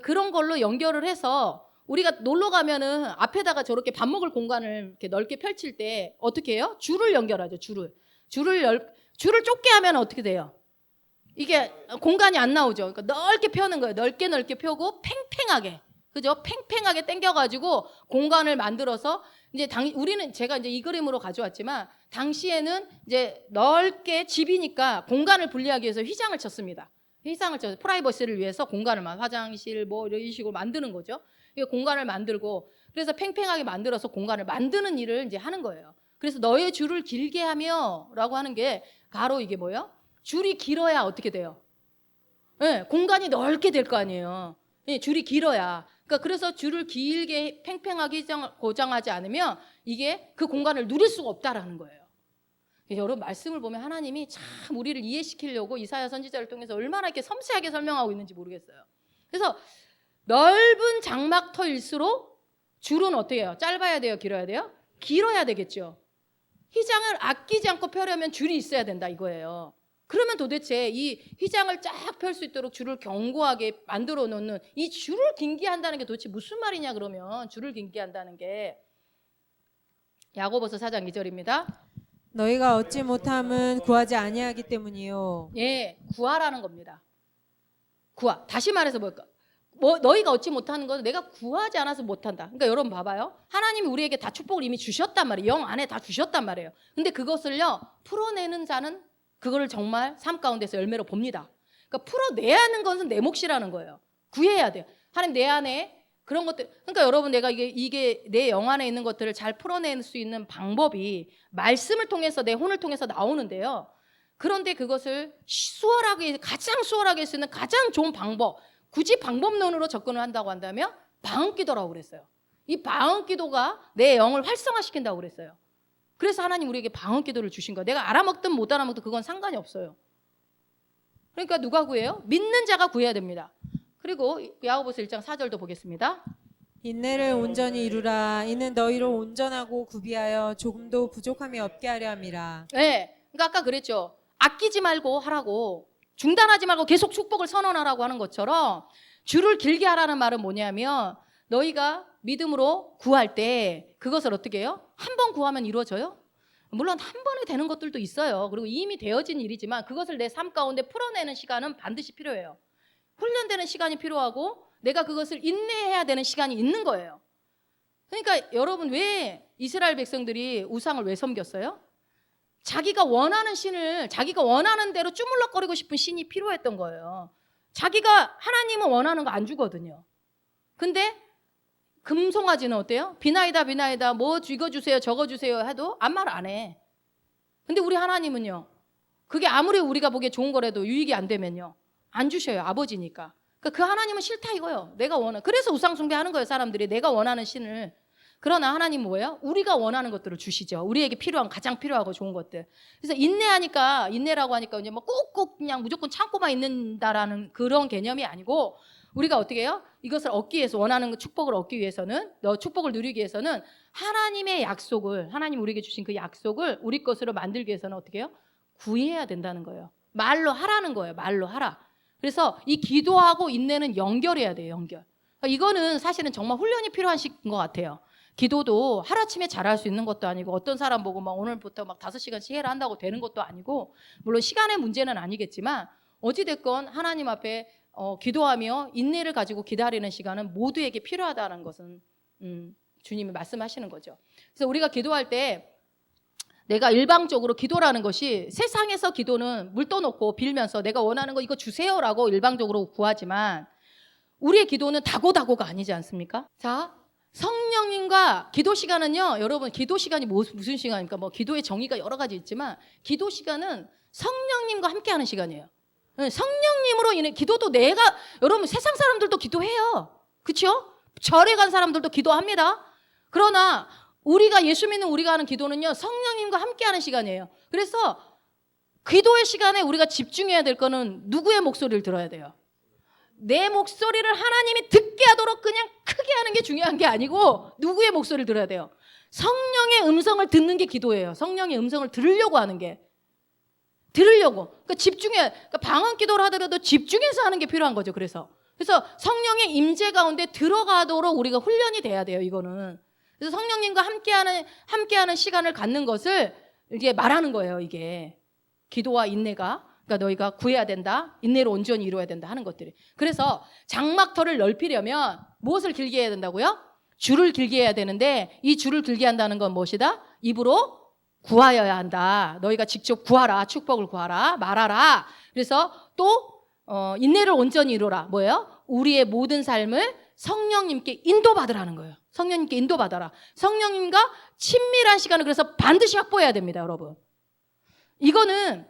그런 걸로 연결을 해서 우리가 놀러 가면은 앞에다가 저렇게 밥 먹을 공간을 이렇게 넓게 펼칠 때 어떻게 해요? 줄을 연결하죠. 줄을 좁게 하면 어떻게 돼요? 이게 공간이 안 나오죠. 그러니까 넓게 펴는 거예요. 넓게 펴고 팽팽하게. 그죠? 팽팽하게 당겨가지고 공간을 만들어서 이제 제가 이제 이 그림으로 가져왔지만 당시에는 이제 넓게 집이니까 공간을 분리하기 위해서 휘장을 쳤습니다. 휘장을 쳐서 프라이버시를 위해서 공간을 화장실 뭐 이런 식으로 만드는 거죠. 이 공간을 만들고 그래서 팽팽하게 만들어서 공간을 만드는 일을 이제 하는 거예요. 그래서 너의 줄을 길게 하며라고 하는 게 바로 이게 뭐예요? 줄이 길어야 어떻게 돼요? 네, 공간이 넓게 될 거 아니에요. 네, 줄이 길어야. 그러니까 그래서 줄을 길게 팽팽하게 고정하지 않으면 이게 그 공간을 누릴 수가 없다라는 거예요. 여러분 말씀을 보면 하나님이 참 우리를 이해시키려고 이사야 선지자를 통해서 얼마나 이렇게 섬세하게 설명하고 있는지 모르겠어요. 그래서 넓은 장막터일수록 줄은 어떻게 해요? 짧아야 돼요? 길어야 돼요? 길어야 되겠죠. 휘장을 아끼지 않고 펴려면 줄이 있어야 된다 이거예요. 그러면 도대체 이 휘장을 쫙 펼 수 있도록 줄을 견고하게 만들어 놓는 이 줄을 긴게 한다는 게 도대체 무슨 말이냐 그러면 줄을 긴게 한다는 게 야고보서 4장 2절입니다. 너희가 얻지 못함은 구하지 아니하기 때문이요. 예, 구하라는 겁니다. 구하. 다시 말해서 뭘까? 너희가 얻지 못하는 건 내가 구하지 않아서 못한다. 그러니까 여러분 봐봐요. 하나님이 우리에게 다 축복을 이미 주셨단 말이에요. 영 안에 다 주셨단 말이에요. 근데 그것을요 풀어내는 자는 그거를 정말 삶 가운데서 열매로 봅니다. 그러니까 풀어내야 하는 것은 내 몫이라는 거예요. 구해야 돼요. 하나님 내 안에 그런 것들. 그러니까 여러분 내가 이게 내 영 안에 있는 것들을 잘 풀어낼 수 있는 방법이 말씀을 통해서 내 혼을 통해서 나오는데요. 그런데 그것을 가장 수월하게 할 수 있는 가장 좋은 방법. 굳이 방법론으로 접근을 한다고 한다면 방언기도라고 그랬어요. 이 방언기도가 내 영을 활성화시킨다고 그랬어요. 그래서 하나님 우리에게 방언기도를 주신 거예요. 내가 알아먹든 못 알아먹든 그건 상관이 없어요. 그러니까 누가 구해요? 믿는 자가 구해야 됩니다. 그리고 야고보서 1장 4절도 보겠습니다. 인내를 온전히 이루라. 이는 너희로 온전하고 구비하여 조금도 부족함이 없게 하려 함이라. 네, 그러니까 아까 그랬죠. 아끼지 말고 하라고. 중단하지 말고 계속 축복을 선언하라고 하는 것처럼 줄을 길게 하라는 말은 뭐냐면 너희가 믿음으로 구할 때 그것을 어떻게 해요? 한 번 구하면 이루어져요? 물론 한 번에 되는 것들도 있어요. 그리고 이미 되어진 일이지만 그것을 내 삶 가운데 풀어내는 시간은 반드시 필요해요. 훈련되는 시간이 필요하고 내가 그것을 인내해야 되는 시간이 있는 거예요. 그러니까 여러분 왜 이스라엘 백성들이 우상을 왜 섬겼어요? 자기가 원하는 신을 자기가 원하는 대로 주물럭거리고 싶은 신이 필요했던 거예요. 자기가 하나님은 원하는 거 안 주거든요. 근데 금송아지는 어때요? 비나이다 뭐 이거 주세요 저거 주세요 해도 아무 말 안 해. 근데 우리 하나님은요. 그게 아무리 우리가 보기에 좋은 거라도 유익이 안 되면요. 안 주셔요. 아버지니까. 그러니까 그 하나님은 싫다 이거예요. 내가 원하는. 그래서 우상 숭배하는 거예요. 사람들이 내가 원하는 신을. 그러나 하나님은 뭐예요? 우리가 원하는 것들을 주시죠. 우리에게 필요한 가장 필요하고 좋은 것들. 그래서 인내라고 하니까 이제 뭐 꾹꾹 그냥 무조건 참고만 있는다라는 그런 개념이 아니고 우리가 어떻게 해요? 이것을 얻기 위해서 원하는 축복을 얻기 위해서는 축복을 누리기 위해서는 하나님의 약속을 하나님 우리에게 주신 그 약속을 우리 것으로 만들기 위해서는 어떻게 해요? 구해야 된다는 거예요. 말로 하라는 거예요. 말로 하라. 그래서 이 기도하고 인내는 연결해야 돼요. 연결. 그러니까 이거는 사실은 정말 훈련이 필요한 시기인 것 같아요. 기도도 하루아침에 잘할 수 있는 것도 아니고 어떤 사람 보고 막 오늘부터 막 5시간씩 해라 한다고 되는 것도 아니고 물론 시간의 문제는 아니겠지만 어찌됐건 하나님 앞에 기도하며 인내를 가지고 기다리는 시간은 모두에게 필요하다는 것은 주님이 말씀하시는 거죠. 그래서 우리가 기도할 때 내가 일방적으로 기도라는 것이 세상에서 기도는 물 떠놓고 빌면서 내가 원하는 거 이거 주세요라고 일방적으로 구하지만 우리의 기도는 다고다고가 아니지 않습니까? 자, 성령님과 기도 시간은요, 여러분 기도 시간이 무슨 시간입니까? 뭐 기도의 정의가 여러 가지 있지만 기도 시간은 성령님과 함께하는 시간이에요. 성령님으로 인해 기도도 여러분 세상 사람들도 기도해요. 그렇죠? 절에 간 사람들도 기도합니다. 그러나 예수 믿는 우리가 하는 기도는요, 성령님과 함께하는 시간이에요. 그래서 기도의 시간에 우리가 집중해야 될 거는 누구의 목소리를 들어야 돼요? 내 목소리를 하나님이 듣게 하도록 그냥 크게 하는 게 중요한 게 아니고 누구의 목소리를 들어야 돼요? 성령의 음성을 듣는 게 기도예요. 성령의 음성을 들으려고 하는 게. 그러니까 그러니까 방언 기도를 하더라도 집중해서 하는 게 필요한 거죠. 그래서 성령의 임재 가운데 들어가도록 우리가 훈련이 돼야 돼요. 이거는. 그래서 성령님과 함께하는 시간을 갖는 것을 이게 말하는 거예요. 이게 기도와 인내가. 그러니까 너희가 구해야 된다. 인내로 온전히 이루어야 된다 하는 것들이. 그래서 장막터를 넓히려면 무엇을 길게 해야 된다고요? 줄을 길게 해야 되는데 이 줄을 길게 한다는 건 무엇이다? 입으로 구하여야 한다. 너희가 직접 구하라. 축복을 구하라. 말하라. 그래서 또 인내를 온전히 이루라. 뭐예요? 우리의 모든 삶을 성령님께 인도받으라는 거예요. 성령님께 인도받아라. 성령님과 친밀한 시간을 그래서 반드시 확보해야 됩니다. 여러분. 이거는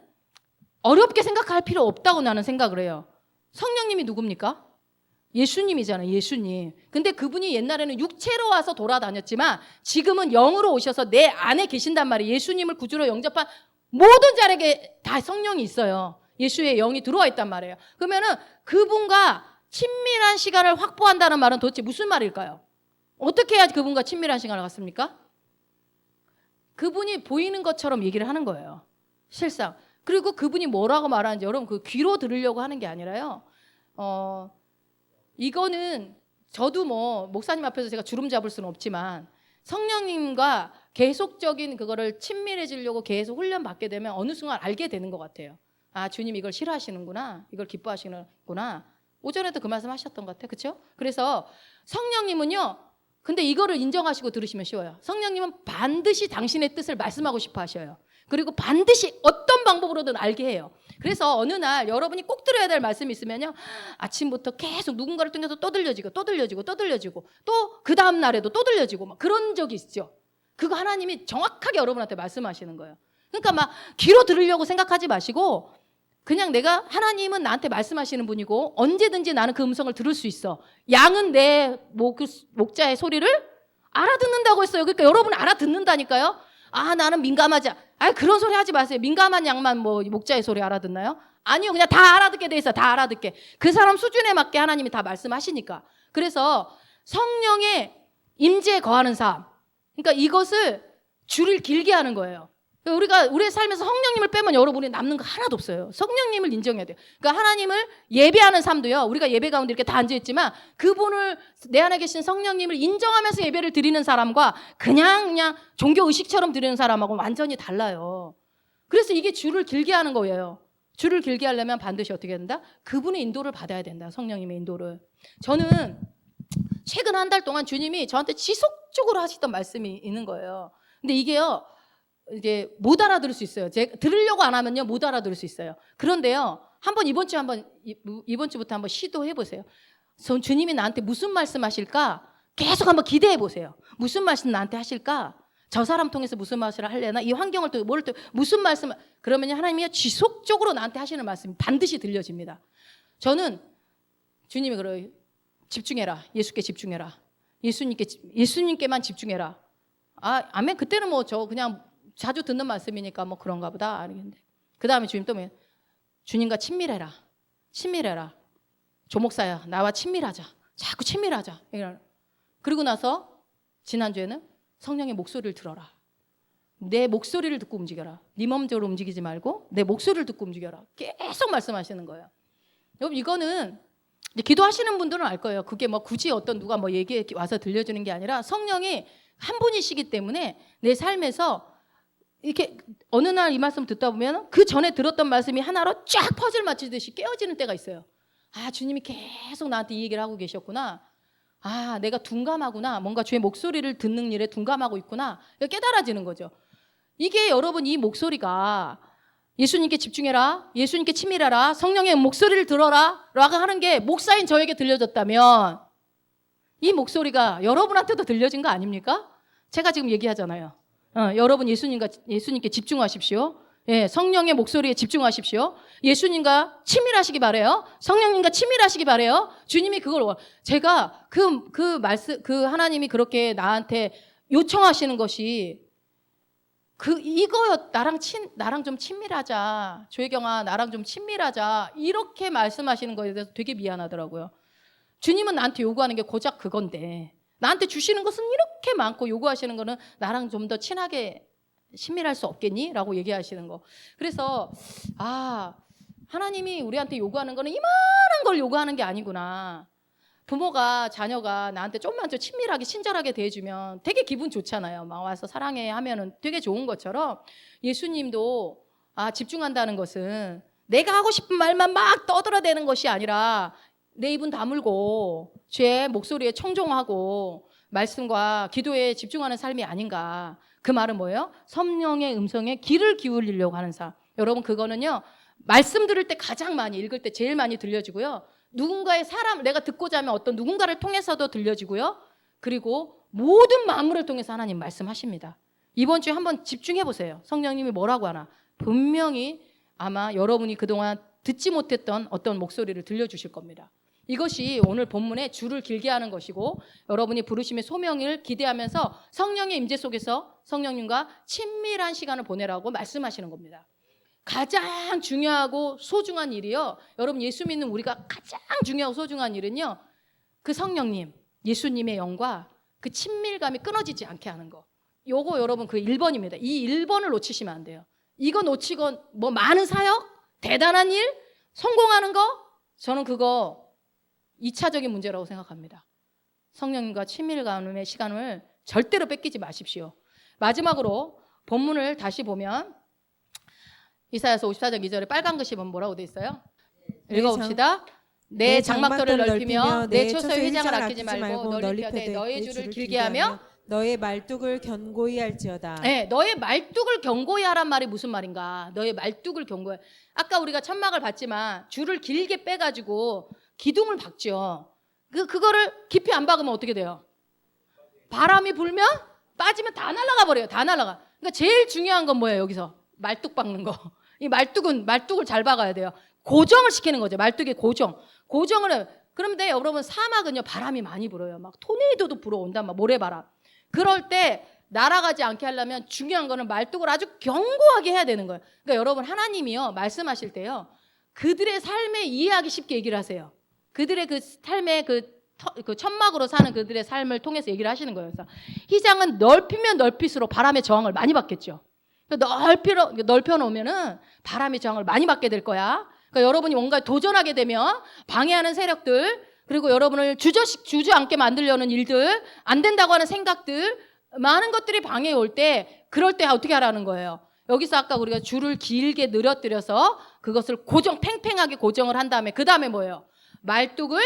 어렵게 생각할 필요 없다고 나는 생각을 해요. 성령님이 누굽니까? 예수님이잖아요. 예수님. 근데 그분이 옛날에는 육체로 와서 돌아다녔지만 지금은 영으로 오셔서 내 안에 계신단 말이에요. 예수님을 구주로 영접한 모든 자에게 다 성령이 있어요. 예수의 영이 들어와 있단 말이에요. 그러면은 그분과 친밀한 시간을 확보한다는 말은 도대체 무슨 말일까요? 어떻게 해야지 그분과 친밀한 시간을 갖습니까? 그분이 보이는 것처럼 얘기를 하는 거예요. 실상. 그리고 그분이 뭐라고 말하는지 여러분 그 귀로 들으려고 하는 게 아니라요. 이거는 저도 뭐 목사님 앞에서 제가 주름 잡을 수는 없지만 성령님과 계속적인 그거를 친밀해지려고 계속 훈련 받게 되면 어느 순간 알게 되는 것 같아요. 아, 주님 이걸 싫어하시는구나. 이걸 기뻐하시는구나. 오전에도 그 말씀 하셨던 것 같아요. 그렇죠? 그래서 성령님은요. 근데 이거를 인정하시고 들으시면 쉬워요. 성령님은 반드시 당신의 뜻을 말씀하고 싶어 하셔요. 그리고 반드시 어떤 방법으로든 알게 해요. 그래서 어느 날 여러분이 꼭 들어야 될 말씀이 있으면요. 아침부터 계속 누군가를 통해서 또 들려지고 또 그 다음 날에도 또 들려지고 막 그런 적이 있죠. 그거 하나님이 정확하게 여러분한테 말씀하시는 거예요. 그러니까 막 귀로 들으려고 생각하지 마시고 그냥 내가 하나님은 나한테 말씀하시는 분이고 언제든지 나는 그 음성을 들을 수 있어. 양은 내 목자의 소리를 알아듣는다고 했어요. 그러니까 여러분 알아듣는다니까요. 아, 나는 민감하지. 그런 소리 하지 마세요. 민감한 양만 뭐 목자의 소리 알아듣나요? 아니요. 그냥 다 알아듣게 돼 있어. 다 알아듣게. 그 사람 수준에 맞게 하나님이 다 말씀하시니까. 그래서 성령의 임재에 거하는 삶. 그러니까 이것을 줄을 길게 하는 거예요. 우리가 우리의 삶에서 성령님을 빼면 여러분이 남는 거 하나도 없어요. 성령님을 인정해야 돼요. 그러니까 하나님을 예배하는 삶도요. 우리가 예배 가운데 이렇게 다 앉아있지만 그분을 내 안에 계신 성령님을 인정하면서 예배를 드리는 사람과 그냥 종교 의식처럼 드리는 사람하고는 완전히 달라요. 그래서 이게 줄을 길게 하는 거예요. 줄을 길게 하려면 반드시 어떻게 된다? 그분의 인도를 받아야 된다. 성령님의 인도를. 저는 최근 한 달 동안 주님이 저한테 지속적으로 하시던 말씀이 있는 거예요. 근데 이게요. 이제 못 알아들을 수 있어요. 제가 들으려고 안 하면요 못 알아들을 수 있어요. 그런데요, 이번 주부터 한번 시도해 보세요. 주님이 나한테 무슨 말씀하실까? 계속 한번 기대해 보세요. 무슨 말씀 나한테 하실까? 저 사람 통해서 무슨 말씀을 하려나? 이 환경을 통해 무슨 말씀? 그러면 하나님이 지속적으로 나한테 하시는 말씀이 반드시 들려집니다. 저는 주님이 그래요. 집중해라. 예수께 집중해라. 예수님께만 집중해라. 아멘. 그때는 뭐 저 그냥 자주 듣는 말씀이니까 뭐 그런가 보다 알겠는데 그 다음에 주님 또 뭐 주님과 친밀해라. 조목사야 나와 친밀하자. 자꾸 친밀하자. 그리고 나서 지난주에는 성령의 목소리를 들어라. 내 목소리를 듣고 움직여라. 네 맘대로 움직이지 말고 내 목소리를 듣고 움직여라. 계속 말씀하시는 거예요. 여러분 이거는 이제 기도하시는 분들은 알 거예요. 그게 뭐 굳이 어떤 누가 뭐 얘기해 와서 들려주는 게 아니라 성령이 한 분이시기 때문에 내 삶에서 이렇게 어느 날 이 말씀 듣다 보면 그 전에 들었던 말씀이 하나로 쫙 퍼즐 맞추듯이 깨어지는 때가 있어요. 아, 주님이 계속 나한테 이 얘기를 하고 계셨구나. 아, 내가 둔감하구나. 뭔가 주의 목소리를 듣는 일에 둔감하고 있구나. 깨달아지는 거죠. 이게 여러분 이 목소리가 예수님께 집중해라. 예수님께 치밀하라. 성령의 목소리를 들어라. 라고 하는 게 목사인 저에게 들려졌다면 이 목소리가 여러분한테도 들려진 거 아닙니까? 제가 지금 얘기하잖아요. 여러분 예수님께 집중하십시오. 예, 성령의 목소리에 집중하십시오. 예수님과 친밀하시기 바래요. 성령님과 친밀하시기 바래요. 주님이 그걸 제가 그 말씀 하나님이 그렇게 나한테 요청하시는 것이 이거였. 나랑 좀 친밀하자. 조혜경아, 나랑 좀 친밀하자. 이렇게 말씀하시는 거에 대해서 되게 미안하더라고요. 주님은 나한테 요구하는 게 고작 그건데 나한테 주시는 것은 이렇게 많고 요구하시는 거는 나랑 좀 더 친하게 친밀할 수 없겠니? 라고 얘기하시는 거. 그래서 하나님이 우리한테 요구하는 거는 이만한 걸 요구하는 게 아니구나. 부모가 자녀가 나한테 좀만 더 친밀하게 친절하게 대해주면 되게 기분 좋잖아요. 막 와서 사랑해 하면은 되게 좋은 것처럼 예수님도 집중한다는 것은 내가 하고 싶은 말만 막 떠들어대는 것이 아니라 내 입은 다물고 주의 목소리에 청종하고 말씀과 기도에 집중하는 삶이 아닌가. 그 말은 뭐예요? 성령의 음성에 귀를 기울이려고 하는 삶. 여러분 그거는요. 말씀 들을 때 가장 많이 읽을 때 제일 많이 들려지고요. 누군가의 내가 듣고자 하면 어떤 누군가를 통해서도 들려지고요. 그리고 모든 만물을 통해서 하나님 말씀하십니다. 이번 주에 한번 집중해 보세요. 성령님이 뭐라고 하나. 분명히 아마 여러분이 그동안 듣지 못했던 어떤 목소리를 들려주실 겁니다. 이것이 오늘 본문의 줄을 길게 하는 것이고 여러분이 부르심의 소명을 기대하면서 성령의 임재 속에서 성령님과 친밀한 시간을 보내라고 말씀하시는 겁니다. 가장 중요하고 소중한 일이요. 여러분 예수 믿는 우리가 가장 중요하고 소중한 일은요. 그 성령님, 예수님의 영과 그 친밀감이 끊어지지 않게 하는 거. 요거 여러분 그 1번입니다. 이 1번을 놓치시면 안 돼요. 이거 놓치건 뭐 많은 사역, 대단한 일, 성공하는 거 저는 그거 2차적인 문제라고 생각합니다. 성령님과 친밀감의 시간을 절대로 뺏기지 마십시오. 마지막으로 본문을 다시 보면 이사야서 54장 2절에 빨간 글씨 보면 뭐라고 돼 있어요? 읽어봅시다. 내 장막들을 넓히며 내 처소의 휘장을 아끼지 말고 널리 펴되 너의 줄을 길게 하며 너의 말뚝을 견고히 할지어다. 네, 너의 말뚝을 견고히 하란 말이 무슨 말인가? 너의 말뚝을 견고히. 아까 우리가 천막을 봤지만 줄을 길게 빼가지고 기둥을 박죠. 그거를 깊이 안 박으면 어떻게 돼요? 바람이 불면 빠지면 다 날아가 버려요. 다 날아가. 그러니까 제일 중요한 건 뭐예요? 여기서 말뚝 박는 거. 이 말뚝을 잘 박아야 돼요. 고정을 시키는 거죠. 말뚝의 고정을 해요. 그런데 여러분 사막은요 바람이 많이 불어요. 막 토네이도도 불어온다. 막 모래바람. 그럴 때 날아가지 않게 하려면 중요한 거는 말뚝을 아주 견고하게 해야 되는 거예요. 그러니까 여러분 하나님이요 말씀하실 때요 그들의 삶에 이해하기 쉽게 얘기를 하세요. 그들의 그 삶의 그 천막으로 사는 그들의 삶을 통해서 얘기를 하시는 거예요. 그래서 휘장은 넓히면 넓힐수록 바람의 저항을 많이 받겠죠. 넓혀 놓으면은 바람의 저항을 많이 받게 될 거야. 그러니까 여러분이 뭔가 도전하게 되면 방해하는 세력들 그리고 여러분을 주저앉게 만들려는 일들 안 된다고 하는 생각들 많은 것들이 방해해 올 때 그럴 때 어떻게 하라는 거예요. 여기서 아까 우리가 줄을 길게 늘어뜨려서 그것을 팽팽하게 고정을 한 다음에 그 다음에 뭐예요? 말뚝을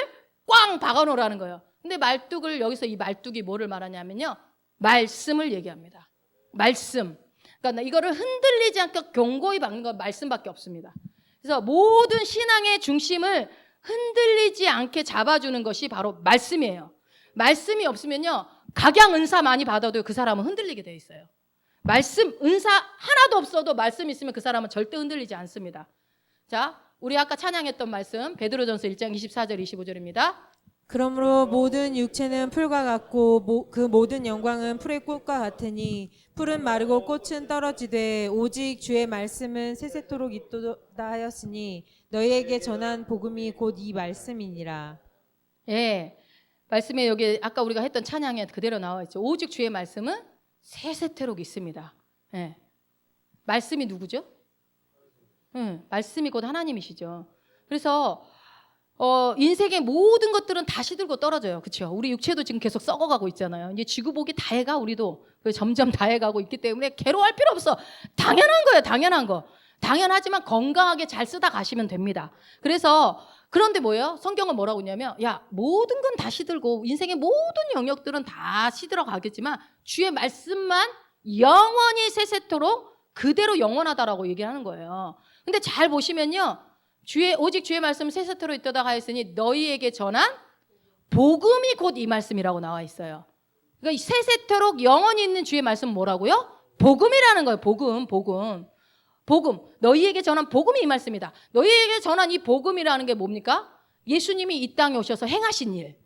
꽝 박아놓으라는 거예요. 근데 말뚝을 여기서 이 말뚝이 뭐를 말하냐면요. 말씀을 얘기합니다. 말씀. 그러니까 이거를 흔들리지 않게 견고히 박는 건 말씀밖에 없습니다. 그래서 모든 신앙의 중심을 흔들리지 않게 잡아주는 것이 바로 말씀이에요. 말씀이 없으면요. 각양 은사 많이 받아도 그 사람은 흔들리게 돼 있어요. 말씀 은사 하나도 없어도 말씀 있으면 그 사람은 절대 흔들리지 않습니다. 자, 우리 아까 찬양했던 말씀 베드로전서 1장 24절 25절입니다. 그러므로 모든 육체는 풀과 같고 그 모든 영광은 풀의 꽃과 같으니 풀은 마르고 꽃은 떨어지되 오직 주의 말씀은 세세토록 있도다 하였으니 너희에게 전한 복음이 곧 이 말씀이니라. 예, 말씀에 여기 아까 우리가 했던 찬양에 그대로 나와 있죠. 오직 주의 말씀은 세세토록 있습니다. 예, 말씀이 누구죠? 말씀이 곧 하나님이시죠. 그래서 인생의 모든 것들은 다 시들고 떨어져요. 그렇죠? 우리 육체도 지금 계속 썩어가고 있잖아요. 이제 지구복이 다 해가 우리도 점점 다 해가고 있기 때문에 괴로워할 필요 없어. 당연한 거예요. 당연한 거. 당연하지만 건강하게 잘 쓰다 가시면 됩니다. 그래서 그런데 뭐예요? 성경은 뭐라고 했냐면 야 모든 건 다 시들고 인생의 모든 영역들은 다 시들어 가겠지만 주의 말씀만 영원히 세세토록 그대로 영원하다라고 얘기를 하는 거예요. 근데 잘 보시면요. 오직 주의 말씀은 세세토록 있도다 하였으니 너희에게 전한 복음이 곧 이 말씀이라고 나와 있어요. 그러니까 세세토록 영원히 있는 주의 말씀은 뭐라고요? 복음이라는 거예요. 복음. 너희에게 전한 복음이 이 말씀이다. 너희에게 전한 이 복음이라는 게 뭡니까? 예수님이 이 땅에 오셔서 행하신 일.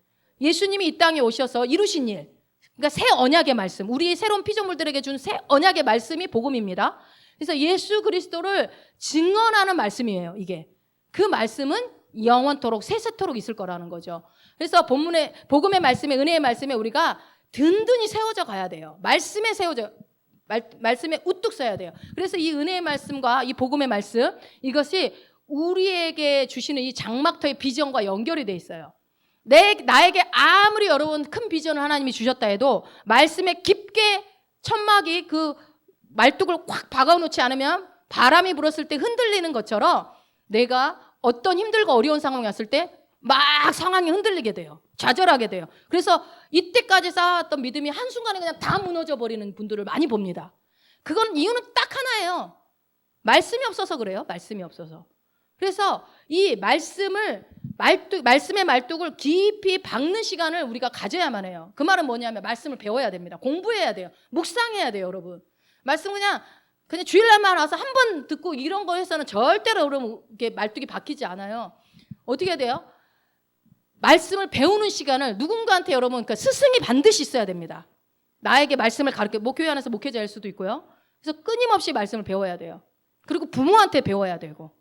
예수님이 이 땅에 오셔서 이루신 일. 그러니까 새 언약의 말씀. 우리 새로운 피조물들에게 준 새 언약의 말씀이 복음입니다. 그래서 예수 그리스도를 증언하는 말씀이에요. 이게. 그 말씀은 영원토록 세세토록 있을 거라는 거죠. 그래서 복음의 말씀에 은혜의 말씀에 우리가 든든히 세워져 가야 돼요. 말씀에 우뚝 서야 돼요. 그래서 이 은혜의 말씀과 이 복음의 말씀 이것이 우리에게 주시는 이 장막터의 비전과 연결이 돼 있어요. 나에게 아무리 여러분 큰 비전을 하나님이 주셨다 해도 말씀에 깊게 천막이 그 말뚝을 꽉 박아놓지 않으면 바람이 불었을 때 흔들리는 것처럼 내가 어떤 힘들고 어려운 상황이 왔을 때 막 상황이 흔들리게 돼요. 좌절하게 돼요. 그래서 이때까지 쌓았던 믿음이 한순간에 그냥 다 무너져 버리는 분들을 많이 봅니다. 그건 이유는 딱 하나예요. 말씀이 없어서 그래요. 말씀이 없어서. 그래서 이 말씀의 말뚝을 깊이 박는 시간을 우리가 가져야만 해요. 그 말은 뭐냐면 말씀을 배워야 됩니다. 공부해야 돼요. 묵상해야 돼요, 여러분. 말씀 그냥 주일날만 와서 한 번 듣고 이런 거 해서는 절대로 여러분 이렇게 말뚝이 박히지 않아요. 어떻게 해야 돼요? 말씀을 배우는 시간을 누군가한테 여러분, 그러니까 스승이 반드시 있어야 됩니다. 나에게 말씀을 가르쳐, 교회 안에서 목회자일 수도 있고요. 그래서 끊임없이 말씀을 배워야 돼요. 그리고 부모한테 배워야 되고,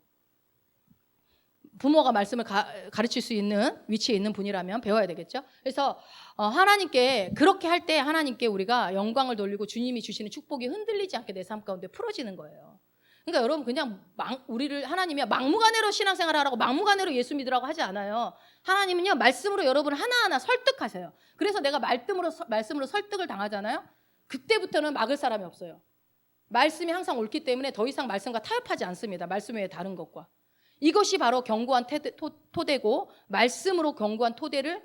부모가 말씀을 가르칠 수 있는 위치에 있는 분이라면 배워야 되겠죠. 그래서 하나님께 그렇게 할 때 하나님께 우리가 영광을 돌리고 주님이 주시는 축복이 흔들리지 않게 내 삶 가운데 풀어지는 거예요. 그러니까 여러분 그냥 우리를 하나님이 막무가내로 신앙생활 하라고 막무가내로 예수 믿으라고 하지 않아요. 하나님은요 말씀으로 여러분을 하나하나 설득하세요. 그래서 내가 말씀으로 설득을 당하잖아요. 그때부터는 막을 사람이 없어요. 말씀이 항상 옳기 때문에 더 이상 말씀과 타협하지 않습니다. 말씀 외에 다른 것과. 이것이 바로 견고한 토대고 말씀으로 견고한 토대를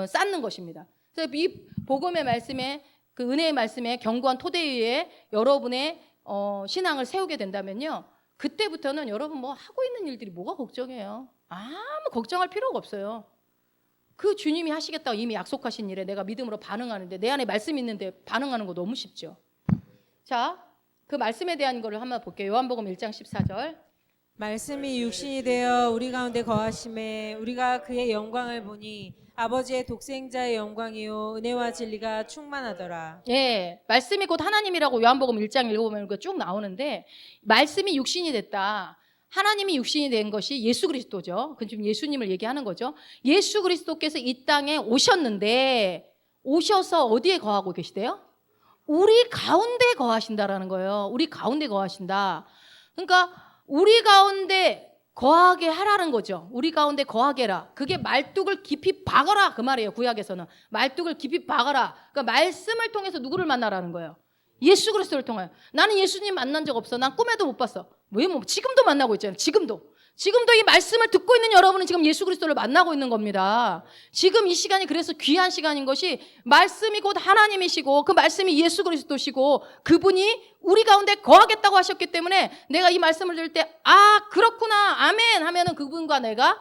쌓는 것입니다. 그래서 이 복음의 말씀에 그 은혜의 말씀에 견고한 토대 위에 여러분의 신앙을 세우게 된다면요. 그때부터는 여러분 뭐 하고 있는 일들이 뭐가 걱정해요. 아무 걱정할 필요가 없어요. 그 주님이 하시겠다고 이미 약속하신 일에 내가 믿음으로 반응하는데 내 안에 말씀이 있는데 반응하는 거 너무 쉽죠. 자, 그 말씀에 대한 거를 한번 볼게요. 요한복음 1장 14절. 말씀이 육신이 되어 우리 가운데 거하심에 우리가 그의 영광을 보니 아버지의 독생자의 영광이요 은혜와 진리가 충만하더라. 예, 말씀이 곧 하나님이라고 요한복음 1장 읽어보면 쭉 나오는데 말씀이 육신이 됐다. 하나님이 육신이 된 것이 예수 그리스도죠. 그 지금 예수님을 얘기하는 거죠. 예수 그리스도께서 이 땅에 오셨는데 오셔서 어디에 거하고 계시대요? 우리 가운데 거하신다라는 거예요. 우리 가운데 거하신다. 그러니까 우리 가운데 거하게 하라는 거죠. 우리 가운데 거하게 해라. 그게 말뚝을 깊이 박아라 그 말이에요. 구약에서는 말뚝을 깊이 박아라. 그러니까 말씀을 통해서 누구를 만나라는 거예요. 예수 그리스도를 통하여. 나는 예수님 만난 적 없어. 난 꿈에도 못 봤어. 왜 뭐 지금도 만나고 있잖아요. 지금도 이 말씀을 듣고 있는 여러분은 지금 예수 그리스도를 만나고 있는 겁니다. 지금 이 시간이 그래서 귀한 시간인 것이 말씀이 곧 하나님이시고 그 말씀이 예수 그리스도시고 그분이 우리 가운데 거하겠다고 하셨기 때문에 내가 이 말씀을 들을 때 그렇구나 아멘 하면은 그분과 내가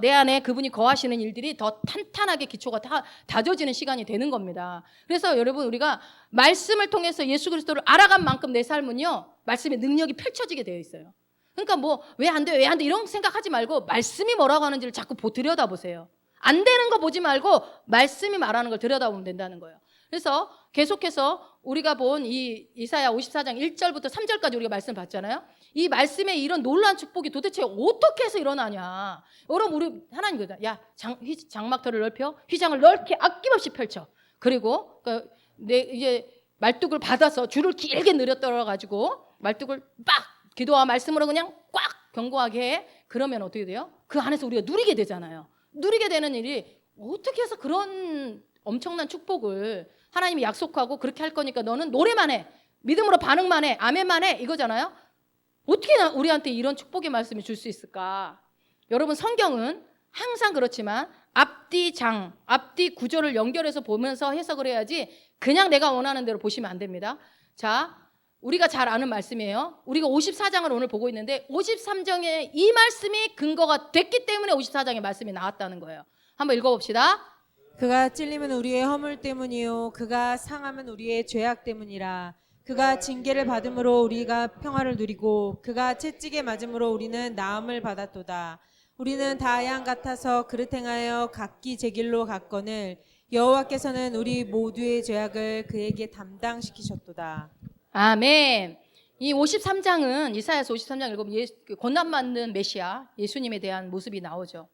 내 안에 그분이 거하시는 일들이 더 탄탄하게 기초가 다져지는 시간이 되는 겁니다. 그래서 여러분 우리가 말씀을 통해서 예수 그리스도를 알아간 만큼 내 삶은요 말씀의 능력이 펼쳐지게 되어 있어요. 그러니까 뭐 왜 안 돼 이런 생각하지 말고 말씀이 뭐라고 하는지를 자꾸 들여다보세요. 안 되는 거 보지 말고 말씀이 말하는 걸 들여다보면 된다는 거예요. 그래서 계속해서 우리가 본 이 이사야 54장 1절부터 3절까지 우리가 말씀 봤잖아요. 이 말씀에 이런 놀라운 축복이 도대체 어떻게 해서 일어나냐. 여러분 우리 하나님 그러다 야 장막터를 넓혀 휘장을 넓게 아낌없이 펼쳐. 그리고 이제 말뚝을 받아서 줄을 길게 늘어떨어 가지고 말뚝을 빡 기도와 말씀으로 그냥 꽉 견고하게 해. 그러면 어떻게 돼요? 그 안에서 우리가 누리게 되잖아요. 누리게 되는 일이 어떻게 해서 그런 엄청난 축복을 하나님이 약속하고 그렇게 할 거니까 너는 노래만 해. 믿음으로 반응만 해. 아멘만 해. 이거잖아요. 어떻게 우리한테 이런 축복의 말씀을 줄 수 있을까? 여러분 성경은 항상 그렇지만 앞뒤 구조를 연결해서 보면서 해석을 해야지 그냥 내가 원하는 대로 보시면 안 됩니다. 자, 우리가 잘 아는 말씀이에요. 우리가 54장을 오늘 보고 있는데 53장에 이 말씀이 근거가 됐기 때문에 54장의 말씀이 나왔다는 거예요. 한번 읽어봅시다. 그가 찔림은 우리의 허물 때문이요 그가 상함은 우리의 죄악 때문이라. 그가 징계를 받음으로 우리가 평화를 누리고 그가 채찍에 맞음으로 우리는 나음을 받았도다. 우리는 다 양 같아서 그릇 행하여 각기 제 길로 갔거늘 여호와께서는 우리 모두의 죄악을 그에게 담당시키셨도다. 아멘. 이 53장은 이사야서 53장 읽으면 고난받는 메시아 예수님에 대한 모습이 나오죠.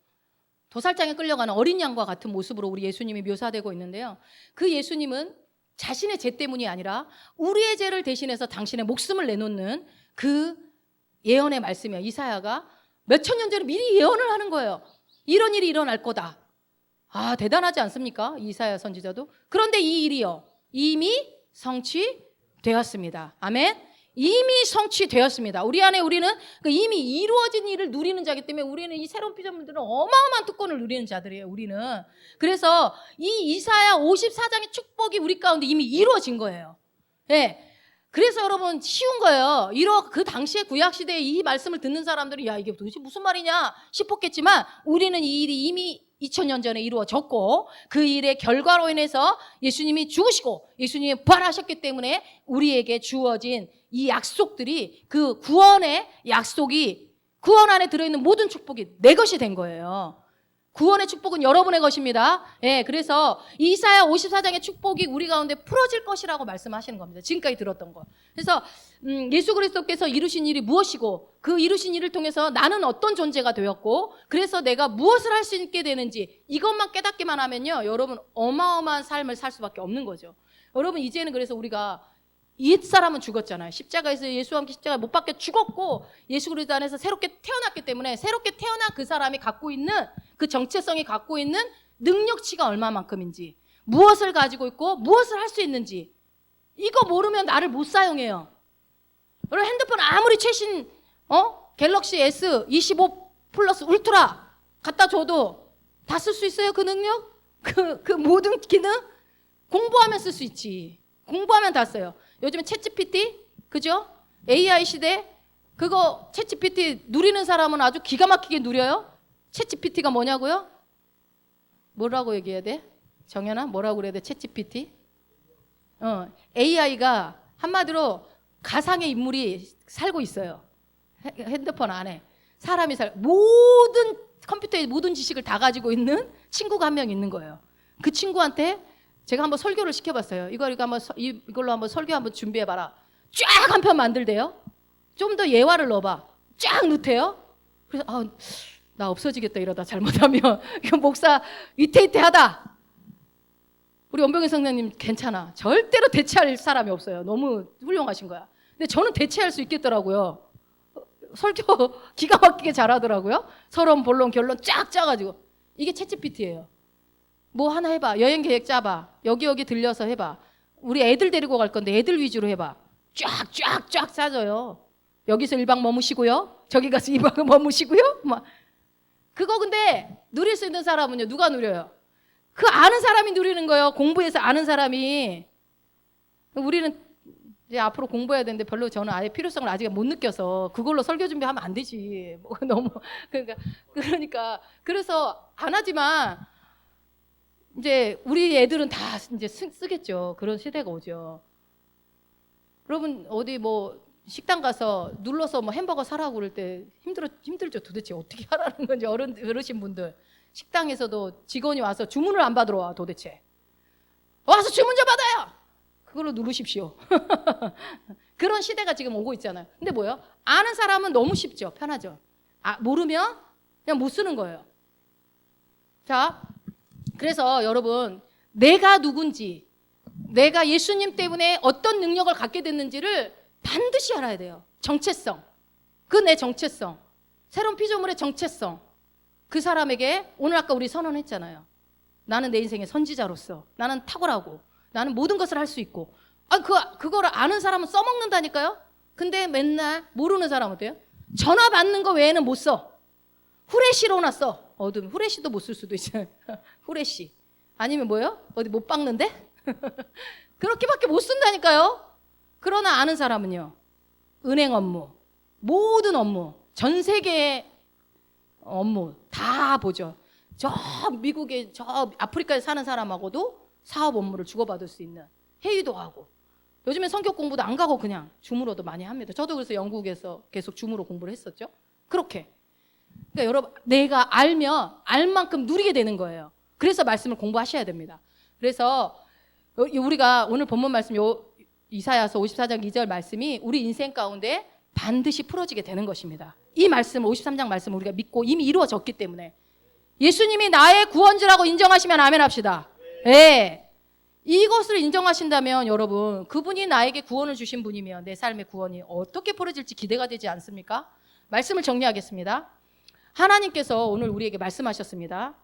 도살장에 끌려가는 어린 양과 같은 모습으로 우리 예수님이 묘사되고 있는데요. 그 예수님은 자신의 죄 때문이 아니라 우리의 죄를 대신해서 당신의 목숨을 내놓는 그 예언의 말씀이에요. 이사야가 몇천 년 전에 미리 예언을 하는 거예요. 이런 일이 일어날 거다. 대단하지 않습니까? 이사야 선지자도. 그런데 이 일이요 이미 성취되었습니다. 아멘. 이미 성취되었습니다. 우리 안에 우리는 이미 이루어진 일을 누리는 자이기 때문에 우리는 이 새로운 피조물들은 어마어마한 특권을 누리는 자들이에요. 우리는. 그래서 이 이사야 54장의 축복이 우리 가운데 이미 이루어진 거예요. 네. 그래서 여러분 쉬운 거예요. 그 당시에 구약시대에 이 말씀을 듣는 사람들은 야 이게 도대체 무슨 말이냐 싶었겠지만 우리는 이 일이 이미 2000년 전에 이루어졌고 그 일의 결과로 인해서 예수님이 죽으시고 예수님이 부활하셨기 때문에 우리에게 주어진 이 약속들이 그 구원의 약속이 구원 안에 들어있는 모든 축복이 내 것이 된 거예요. 구원의 축복은 여러분의 것입니다. 예, 그래서 이사야 54장의 축복이 우리 가운데 풀어질 것이라고 말씀하시는 겁니다. 지금까지 들었던 거. 그래서 예수 그리스도께서 이루신 일이 무엇이고 그 이루신 일을 통해서 나는 어떤 존재가 되었고 그래서 내가 무엇을 할 수 있게 되는지 이것만 깨닫기만 하면요, 여러분 어마어마한 삶을 살 수밖에 없는 거죠. 여러분 이제는 그래서 우리가 옛사람은 죽었잖아요. 십자가에서 예수와 함께 십자가에 못 박혀 죽었고 예수 그리스도 안에서 새롭게 태어났기 때문에 새롭게 태어난 그 사람이 갖고 있는 그 정체성이 갖고 있는 능력치가 얼마만큼인지, 무엇을 가지고 있고 무엇을 할 수 있는지 이거 모르면 나를 못 사용해요. 여러분 핸드폰 아무리 최신 갤럭시 S25 플러스 울트라 갖다 줘도 다 쓸 수 있어요? 그 능력? 그 모든 기능? 공부하면 쓸 수 있지. 공부하면 다 써요. 요즘에 챗GPT, 그죠? AI 시대, 그거 챗GPT 누리는 사람은 아주 기가 막히게 누려요. 챗GPT가 뭐냐고요? 뭐라고 얘기해야 돼? 정연아, 뭐라고 그래야 돼? 챗GPT? AI가 한마디로 가상의 인물이 살고 있어요. 핸드폰 안에. 사람이 모든 컴퓨터의 모든 지식을 다 가지고 있는 친구가 한 명 있는 거예요. 그 친구한테 제가 한번 설교를 시켜봤어요. 이걸로 한번 설교 한번 준비해봐라. 쫙 한 편 만들대요. 좀 더 예화를 넣어봐. 쫙 넣대요. 그래서 나 없어지겠다 이러다 잘못하면. 목사 위태위태하다. 우리 원병희 성령님 괜찮아. 절대로 대체할 사람이 없어요. 너무 훌륭하신 거야. 근데 저는 대체할 수 있겠더라고요. 설교 기가 막히게 잘하더라고요. 서론, 본론, 결론 쫙 짜가지고. 이게 챗GPT예요. 뭐 하나 해봐. 여행 계획 짜봐. 여기 들려서 해봐. 우리 애들 데리고 갈 건데 애들 위주로 해봐. 쫙 짜줘요. 여기서 1박 머무시고요. 저기 가서 2박 머무시고요. 막. 그거 근데 누릴 수 있는 사람은요. 누가 누려요? 그 아는 사람이 누리는 거예요. 공부해서 아는 사람이. 우리는 이제 앞으로 공부해야 되는데 별로 저는 아예 필요성을 아직 못 느껴서 그걸로 설교 준비하면 안 되지. 너무 그러니까 그래서 안 하지만 이제 우리 애들은 다 이제 쓰겠죠. 그런 시대가 오죠. 여러분 어디 뭐 식당 가서 눌러서 뭐 햄버거 사라고 그럴 때 힘들죠. 도대체 어떻게 하라는 건지 어르신 분들. 식당에서도 직원이 와서 주문을 안 받으러 와 도대체. 와서 주문 좀 받아요. 그걸로 누르십시오. 그런 시대가 지금 오고 있잖아요. 근데 뭐예요? 아는 사람은 너무 쉽죠. 편하죠. 모르면 그냥 못 쓰는 거예요. 자, 그래서 여러분 내가 누군지, 내가 예수님 때문에 어떤 능력을 갖게 됐는지를 반드시 알아야 돼요. 정체성. 그 내 정체성. 새로운 피조물의 정체성. 그 사람에게 오늘 아까 우리 선언했잖아요. 나는 내 인생의 선지자로서 나는 탁월하고 나는 모든 것을 할 수 있고. 그거를 아는 사람은 써먹는다니까요. 근데 맨날 모르는 사람은 어때요? 전화 받는 거 외에는 못 써. 후레쉬로나 써. 어둠. 후레쉬도 못 쓸 수도 있어요. 후레쉬. 아니면 뭐예요? 어디 못 박는데? 그렇게밖에 못 쓴다니까요. 그러나 아는 사람은요. 은행 업무, 모든 업무, 전 세계의 업무 다 보죠. 저 미국에 저 아프리카에 사는 사람하고도 사업 업무를 주고받을 수 있는, 회의도 하고. 요즘엔 성격 공부도 안 가고 그냥 줌으로도 많이 합니다. 저도 그래서 영국에서 계속 줌으로 공부를 했었죠. 그렇게. 그러니까 여러분 내가 알면 알 만큼 누리게 되는 거예요. 그래서 말씀을 공부하셔야 됩니다. 그래서 우리가 오늘 본문 말씀 이사야서 54장 2절 말씀이 우리 인생 가운데 반드시 풀어지게 되는 것입니다. 이 말씀 53장 말씀을 우리가 믿고 이미 이루어졌기 때문에 예수님이 나의 구원주라고 인정하시면 아멘 합시다. 네. 이것을 인정하신다면 여러분 그분이 나에게 구원을 주신 분이면 내 삶의 구원이 어떻게 풀어질지 기대가 되지 않습니까? 말씀을 정리하겠습니다. 하나님께서 오늘 우리에게 말씀하셨습니다.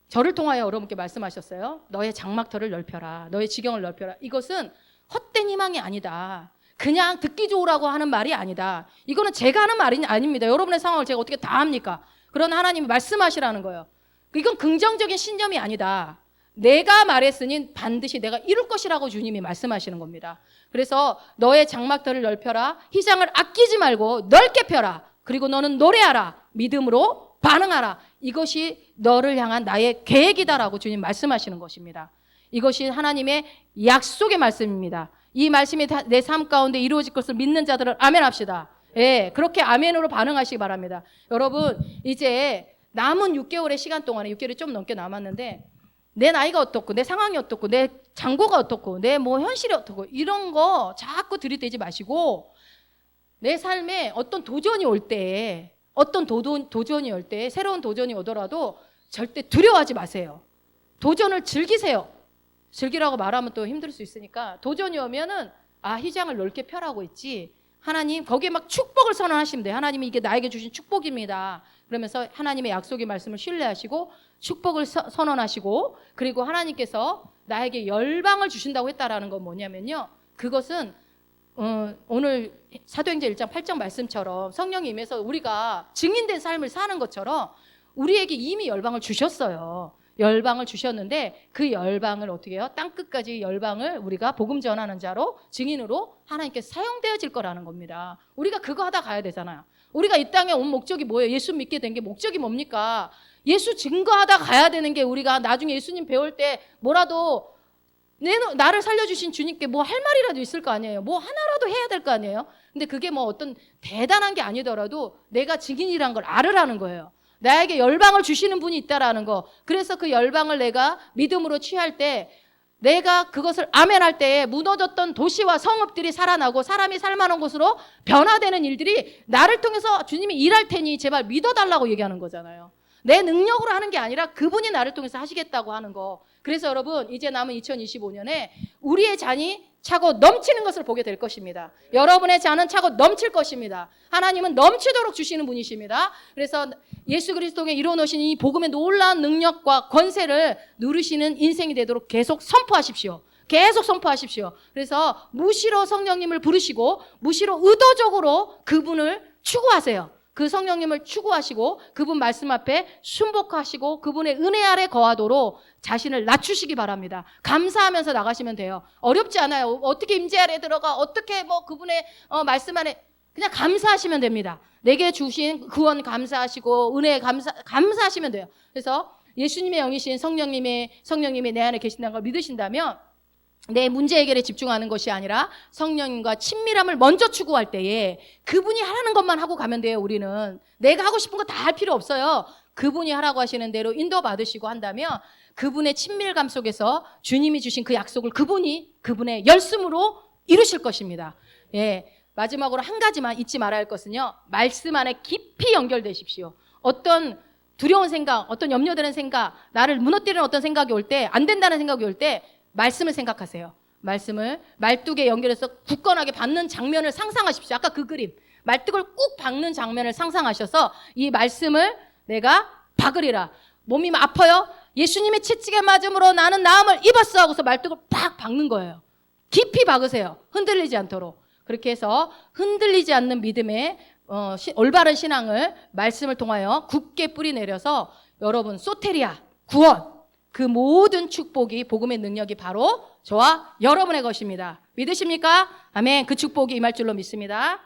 저를 통하여 여러분께 말씀하셨어요. 너의 장막터를 넓혀라. 너의 지경을 넓혀라. 이것은 헛된 희망이 아니다. 그냥 듣기 좋으라고 하는 말이 아니다. 이거는 제가 하는 말이 아닙니다. 여러분의 상황을 제가 어떻게 다 합니까? 그러나 하나님이 말씀하시라는 거예요. 이건 긍정적인 신념이 아니다. 내가 말했으니 반드시 내가 이룰 것이라고 주님이 말씀하시는 겁니다. 그래서 너의 장막터를 넓혀라. 희장을 아끼지 말고 넓게 펴라. 그리고 너는 노래하라. 믿음으로 반응하라. 이것이 너를 향한 나의 계획이다라고 주님 말씀하시는 것입니다. 이것이 하나님의 약속의 말씀입니다. 이 말씀이 내 삶 가운데 이루어질 것을 믿는 자들은 아멘 합시다. 예, 그렇게 아멘으로 반응하시기 바랍니다. 여러분 이제 남은 6개월의 시간 동안에 6개월이 좀 넘게 남았는데 내 나이가 어떻고 내 상황이 어떻고 내 장고가 어떻고 내 뭐 현실이 어떻고 이런 거 자꾸 들이대지 마시고 내 삶에 어떤 도전이 올 때 도전이 올 때 새로운 도전이 오더라도 절대 두려워하지 마세요. 도전을 즐기세요. 즐기라고 말하면 또 힘들 수 있으니까 도전이 오면은 휘장을 넓게 펴라고 했지. 하나님 거기에 막 축복을 선언하시면 돼요. 하나님이 이게 나에게 주신 축복입니다. 그러면서 하나님의 약속의 말씀을 신뢰하시고 축복을 선언하시고 그리고 하나님께서 나에게 열방을 주신다고 했다라는 건 뭐냐면요. 그것은 오늘 사도행전 1장 8절 말씀처럼 성령이 임해서 우리가 증인된 삶을 사는 것처럼 우리에게 이미 열방을 주셨어요. 열방을 주셨는데 그 열방을 어떻게 해요? 땅끝까지 열방을 우리가 복음 전하는 자로 증인으로 하나님께서 사용되어질 거라는 겁니다. 우리가 그거 하다 가야 되잖아요. 우리가 이 땅에 온 목적이 뭐예요? 예수 믿게 된 게 목적이 뭡니까? 예수 증거하다 가야 되는 게 우리가 나중에 예수님 배울 때 뭐라도 나를 살려주신 주님께 뭐 할 말이라도 있을 거 아니에요. 뭐 하나라도 해야 될 거 아니에요. 근데 그게 뭐 어떤 대단한 게 아니더라도 내가 증인이란 걸 알으라는 거예요. 나에게 열방을 주시는 분이 있다라는 거. 그래서 그 열방을 내가 믿음으로 취할 때 내가 그것을 아멘할 때에 무너졌던 도시와 성읍들이 살아나고 사람이 살만한 곳으로 변화되는 일들이 나를 통해서 주님이 일할 테니 제발 믿어달라고 얘기하는 거잖아요. 내 능력으로 하는 게 아니라 그분이 나를 통해서 하시겠다고 하는 거. 그래서 여러분 이제 남은 2025년에 우리의 잔이 차고 넘치는 것을 보게 될 것입니다. 여러분의 잔은 차고 넘칠 것입니다. 하나님은 넘치도록 주시는 분이십니다. 그래서 예수 그리스도에 이루어놓으신 이 복음의 놀라운 능력과 권세를 누리시는 인생이 되도록 계속 선포하십시오. 계속 선포하십시오. 그래서 무시로 성령님을 부르시고 무시로 의도적으로 그분을 추구하세요. 그 성령님을 추구하시고 그분 말씀 앞에 순복하시고 그분의 은혜 아래 거하도록 자신을 낮추시기 바랍니다. 감사하면서 나가시면 돼요. 어렵지 않아요. 어떻게 임재 아래 들어가 어떻게 뭐 그분의 말씀 안에 그냥 감사하시면 됩니다. 내게 주신 구원 감사하시고 은혜 감사하시면 돼요. 그래서 예수님의 영이신 성령님이 내 안에 계신다는 걸 믿으신다면 내 문제 해결에 집중하는 것이 아니라 성령님과 친밀함을 먼저 추구할 때에 그분이 하라는 것만 하고 가면 돼요. 우리는 내가 하고 싶은 거 다 할 필요 없어요. 그분이 하라고 하시는 대로 인도받으시고 한다면 그분의 친밀감 속에서 주님이 주신 그 약속을 그분의 열심으로 이루실 것입니다. 예, 마지막으로 한 가지만 잊지 말아야 할 것은요. 말씀 안에 깊이 연결되십시오. 어떤 두려운 생각, 어떤 염려되는 생각, 나를 무너뜨리는 어떤 생각이 올 때, 안 된다는 생각이 올 때 말씀을 생각하세요. 말씀을 말뚝에 연결해서 굳건하게 받는 장면을 상상하십시오. 아까 그 그림 말뚝을 꾹 박는 장면을 상상하셔서 이 말씀을 내가 박으리라. 몸이 아파요? 예수님의 채찍에 맞음으로 나는 나음을 입었어 하고서 말뚝을 팍 박는 거예요. 깊이 박으세요. 흔들리지 않도록. 그렇게 해서 흔들리지 않는 믿음의 올바른 신앙을 말씀을 통하여 굳게 뿌리내려서 여러분 소테리아 구원 그 모든 축복이 복음의 능력이 바로 저와 여러분의 것입니다. 믿으십니까? 아멘. 그 축복이 임할 줄로 믿습니다.